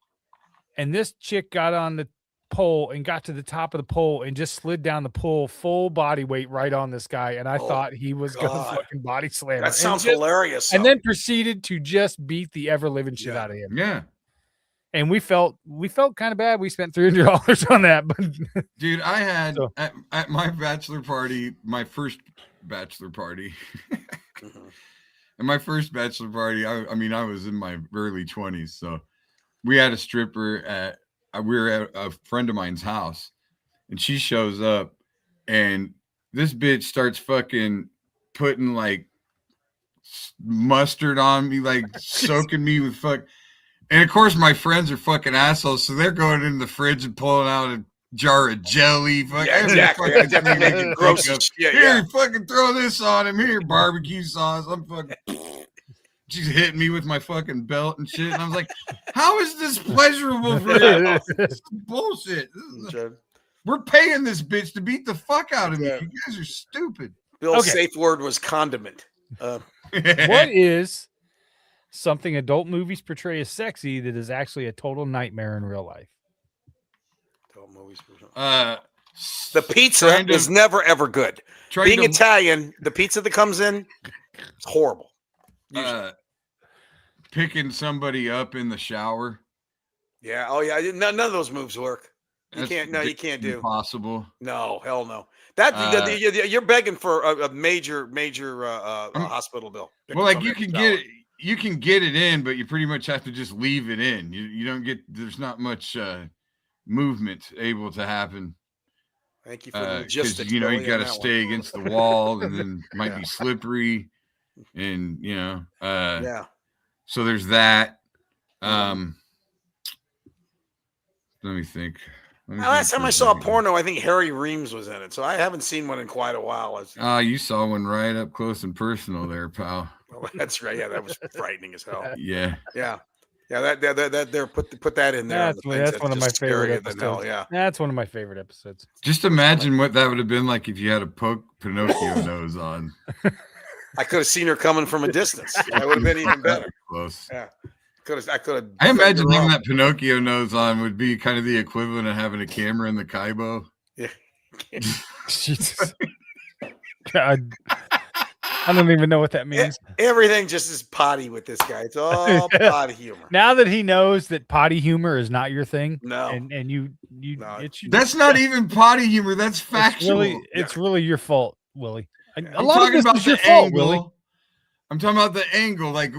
and this chick got on the pole and got to the top of the pole and just slid down the pole, full body weight right on this guy, and I thought he was gonna fucking body slam her. That sounds hilarious. And then proceeded to just beat the ever living shit out of him. Yeah. And we felt kind of bad. We spent $300 on that, but dude, I had at my bachelor party, my first bachelor party. And my first bachelor party, I mean, I was in my early 20s, so we had a stripper we were at a friend of mine's house, and she shows up, and this bitch starts fucking putting like mustard on me, like soaking me with fuck. And of course, my friends are fucking assholes, so they're going in the fridge and pulling out a jar of jelly. Yeah, exactly. Gross. Here, fucking throw this on him. Here, barbecue sauce. I'm fucking. She's hitting me with my fucking belt and shit. And I was like, how is this pleasurable for you? This is bullshit. We're paying this bitch to beat the fuck out of me. You guys are stupid. Bill's safe word was condiment. What is something adult movies portray as sexy that is actually a total nightmare in real life? Adult movies. The pizza is never ever good. Being Italian, the pizza that comes in, it's horrible. Picking somebody up in the shower. Yeah. Oh yeah. None of those moves work. You can't. No, you can't do. Impossible. No, hell no. That you're begging for a major hospital bill. Well, like you can get it. You can get it in, but you pretty much have to just leave it in. You don't get. There's not much movement able to happen. Thank you for the logistics. You got to stay against the wall, and then it might be slippery, and yeah. So there's that. Let me think. Last time I saw a porno, I think Harry Reams was in it. So I haven't seen one in quite a while. You saw one right up close and personal there, pal. Oh, that's right. Yeah, that was frightening as hell. Yeah. Yeah. Yeah, that there put that in there. That's one of my favorite episodes. Yeah. That's one of my favorite episodes. Just imagine what that would have been like if you had a Pinocchio nose on. I could have seen her coming from a distance. That would have been even better. Close. Yeah. I could have. I imagine having that Pinocchio nose on would be kind of the equivalent of having a camera in the Kaibo. Yeah. Jesus. God. I don't even know what that means. Everything just is potty with this guy. It's all potty humor. Now that he knows that potty humor is not your thing, no, and you that's not even potty humor. That's factual. It's really your fault, Willie. A I'm lot of talking this about is your the fault, angle. Willie. I'm talking about the angle. Like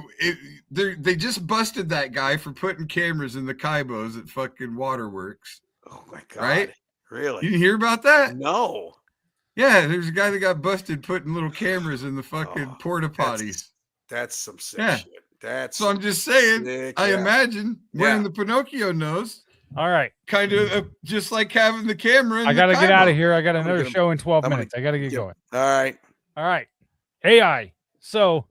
they just busted that guy for putting cameras in the Kaibos at fucking Waterworks. Oh my god! Right? You Really? didn't hear about that? No. Yeah, there's a guy that got busted putting little cameras in the fucking Oh, porta potties. That's some sick Yeah. shit. That's So I'm just saying, sick, I yeah. imagine wearing the Pinocchio nose, All right. kind of just like having the camera. In I got to the get out Kaibo. of here. I got I'm gonna another get 'em. show in 12 I'm gonna- minutes. I got to get going. All right. All right. AI. So,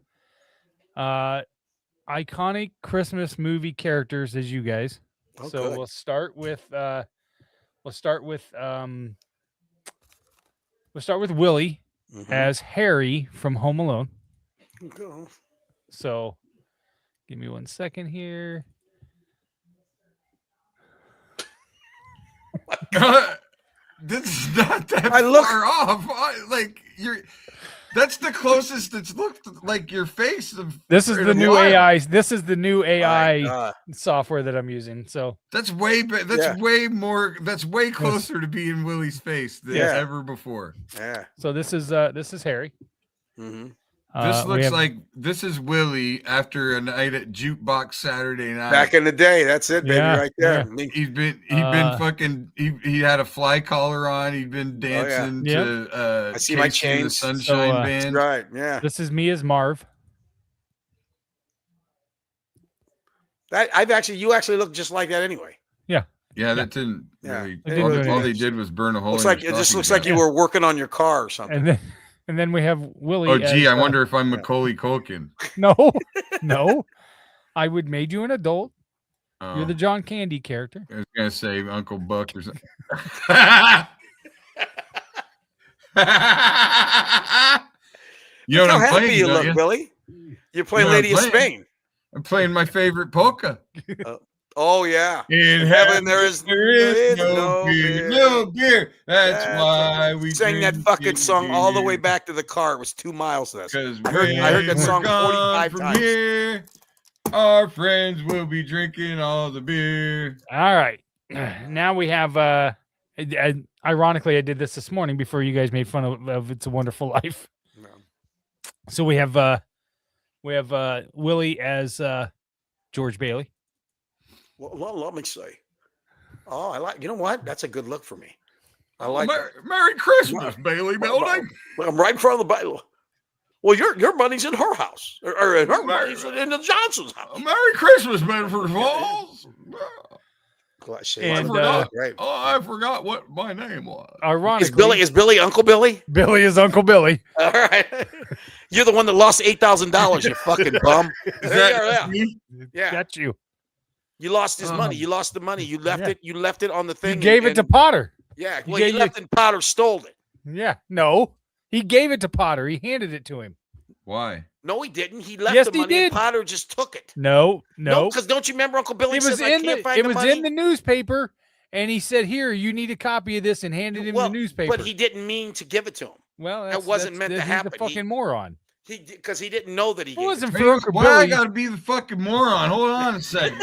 iconic Christmas movie characters as you guys. Oh, So good. we'll start with Willie Mhm. as Harry from Home Alone. Go. So give me 1 second here. This is not that I look- far off. That's the closest it's looked like your face. This is in the a new while. AI. This is the new My AI God. software that I'm using. So That's way. That's Yeah. way more. That's way closer to being Willie's face than Yeah. ever before. Yeah. this is Harry. Mm-hmm. This We looks have- like this is Willie after a night at Jukebox Saturday night. Back in the day, that's it, baby, Yeah, right there. yeah. Me- He'd been Uh, fucking he had a fly collar on. He'd been yeah. dancing Yep. to I see my Casey and the chains. Sunshine So, That's Band. right. Yeah. This is me as Marv. You actually look just like that anyway. Yeah, that didn't Yeah. really. It didn't all, do all they anything. did was burn a hole. Looks in like your it just stocking looks like cap. you were working on your car or something. And then we have Willie. Oh gee, as, I wonder if I'm Macaulay Culkin. No, no. I would made you an adult. Oh, You're the John Candy character. I was gonna say Uncle Buck or something. You know Look what how I'm happy playing, you don't look, you? Billy. You play You know what Lady I'm of playing? Spain. I'm playing my favorite polka. Oh yeah. In heaven there is no beer. No beer. That's why we sang that drink fucking it song all the way here. back to the car. It was 2 miles to this. Because I heard that when song we're gone 45 from times. here, our friends will be drinking all the beer. All right. Now we have ironically I did this morning before you guys made fun of It's a Wonderful Life. No. So we have Willie as George Bailey. Well, let me say. Oh, I like. You know what? That's a good look for me. I like. Merry Christmas, Bailey Building. I'm right in front of the Bible. Well, your money's in her house, or her money's in the Johnson's house. Merry Christmas, Bedford Falls. And, right. Oh, I forgot what my name was. Ironically, Is Billy Uncle Billy? Billy is Uncle Billy. All right. You're the one that lost $8,000. You fucking bum. Is There you that are, me? yeah. Got you. You lost his money. You lost the money. You left Yeah. it. You left it on the thing. He gave it to Potter. Yeah. he Well, gave you you- left it. And Potter stole it. Yeah. No. He gave it to Potter. He handed it to him. Why? No, he didn't. He left Yes, the he money. And did. Potter just took it. No. Because don't you remember Uncle Billy It was says, I in can't the find it the was money? in the newspaper, and he said, "Here, you need a copy of this," and handed him Well, the newspaper. But he didn't mean to give it to him. well, wasn't meant to he's happen. a fucking moron. Because he didn't know that he It gave it wasn't to for Uncle Why I Billy. gotta be the fucking moron? Hold on a second.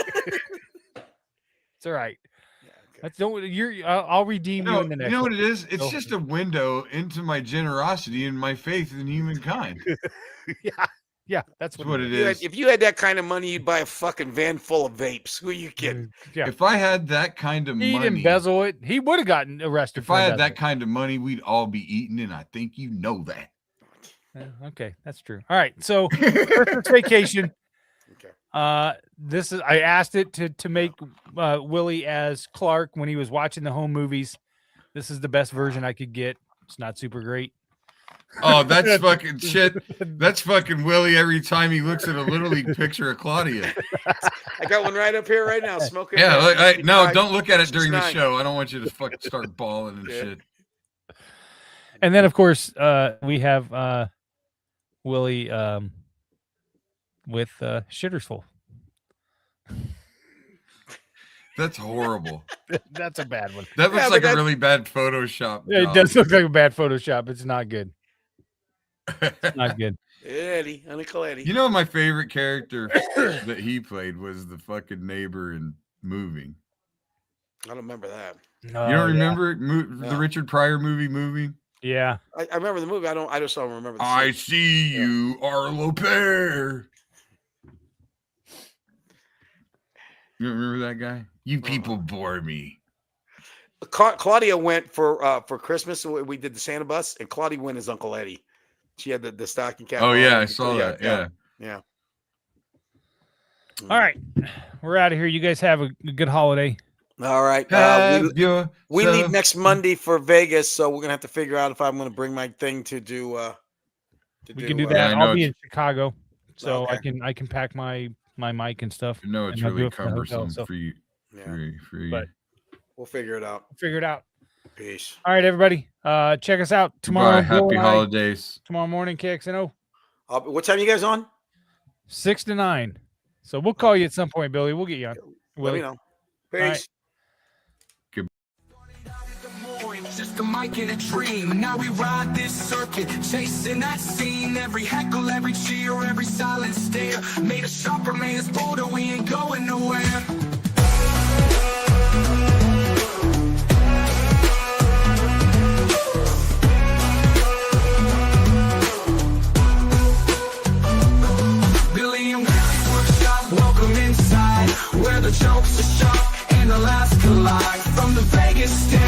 It's all right. him. Yeah, That's don't you're. I'll redeem you in the You next. know one. what it is? It's Go. just a window into my generosity and my faith in humankind. Yeah, that's That's what it You had- is. if you had that kind of money, you'd buy a fucking van full of vapes. Who are you kidding? Yeah, If I had that kind of he'd money, embezzle it. He would have gotten arrested. if for I had that embezzling. kind of money, we'd all be eating, and I think you know that. Okay, that's true. All right, so Christmas Vacation. Okay. This is I asked it to make Willie as Clark when he was watching the home movies. This is the best version I could get. It's not super great. Oh, that's fucking shit. That's fucking Willie every time he looks at a Little League picture of Claudia. I got one right up here right now. Smoking. Yeah, no, 65. don't look at it during the 69. show. I don't want you to fucking start bawling and Yeah. shit. And then of course we have Willie with shitters full. That's horrible. That's a bad one. That looks but like a that's- really bad Photoshop. Yeah, it job. does look like a bad Photoshop. It's not good. It's not good. Eddie, Uncle Eddie. You know, my favorite character that he played was the fucking neighbor in Moving. I don't remember that. You don't remember the No. Richard Pryor movie, Moving? Yeah. I remember the movie. I just don't remember. The I scene. see you, Arlo Pear. You remember that guy? You people bore me. Claudia went for Christmas. We did the Santa bus, and Claudia went as Uncle Eddie. She had the stocking cap. Oh on yeah, I and- saw that. Yeah. All right. We're out of here. You guys have a good holiday. All right. Have We leave yourself- next Monday for Vegas, so we're gonna have to figure out if I'm gonna bring my thing to do. We can do Yeah, that. I know I'll be it's- in Chicago, so Okay. I can pack my mic and stuff. I know it's and I'll do really it from the hotel, cumbersome so for you. Yeah, For you. But- we'll figure it out. figure it out. Peace. All right, everybody. Check us out tomorrow. Goodbye. Happy Bill and I- holidays. Tomorrow morning, KXNO, What time you guys on? 6 to 9. So we'll call you at some point, Billy. We'll get you on. Let Willie. me know. right. Peace. Just a mic and a dream. Now we ride this circuit, chasing that scene. Every heckle, every cheer, every silent stare. Made a sharper man's bolder, we ain't going nowhere. Billy and Willie's workshop, welcome inside. Where the jokes are sharp and the laughs collide. From the Vegas stage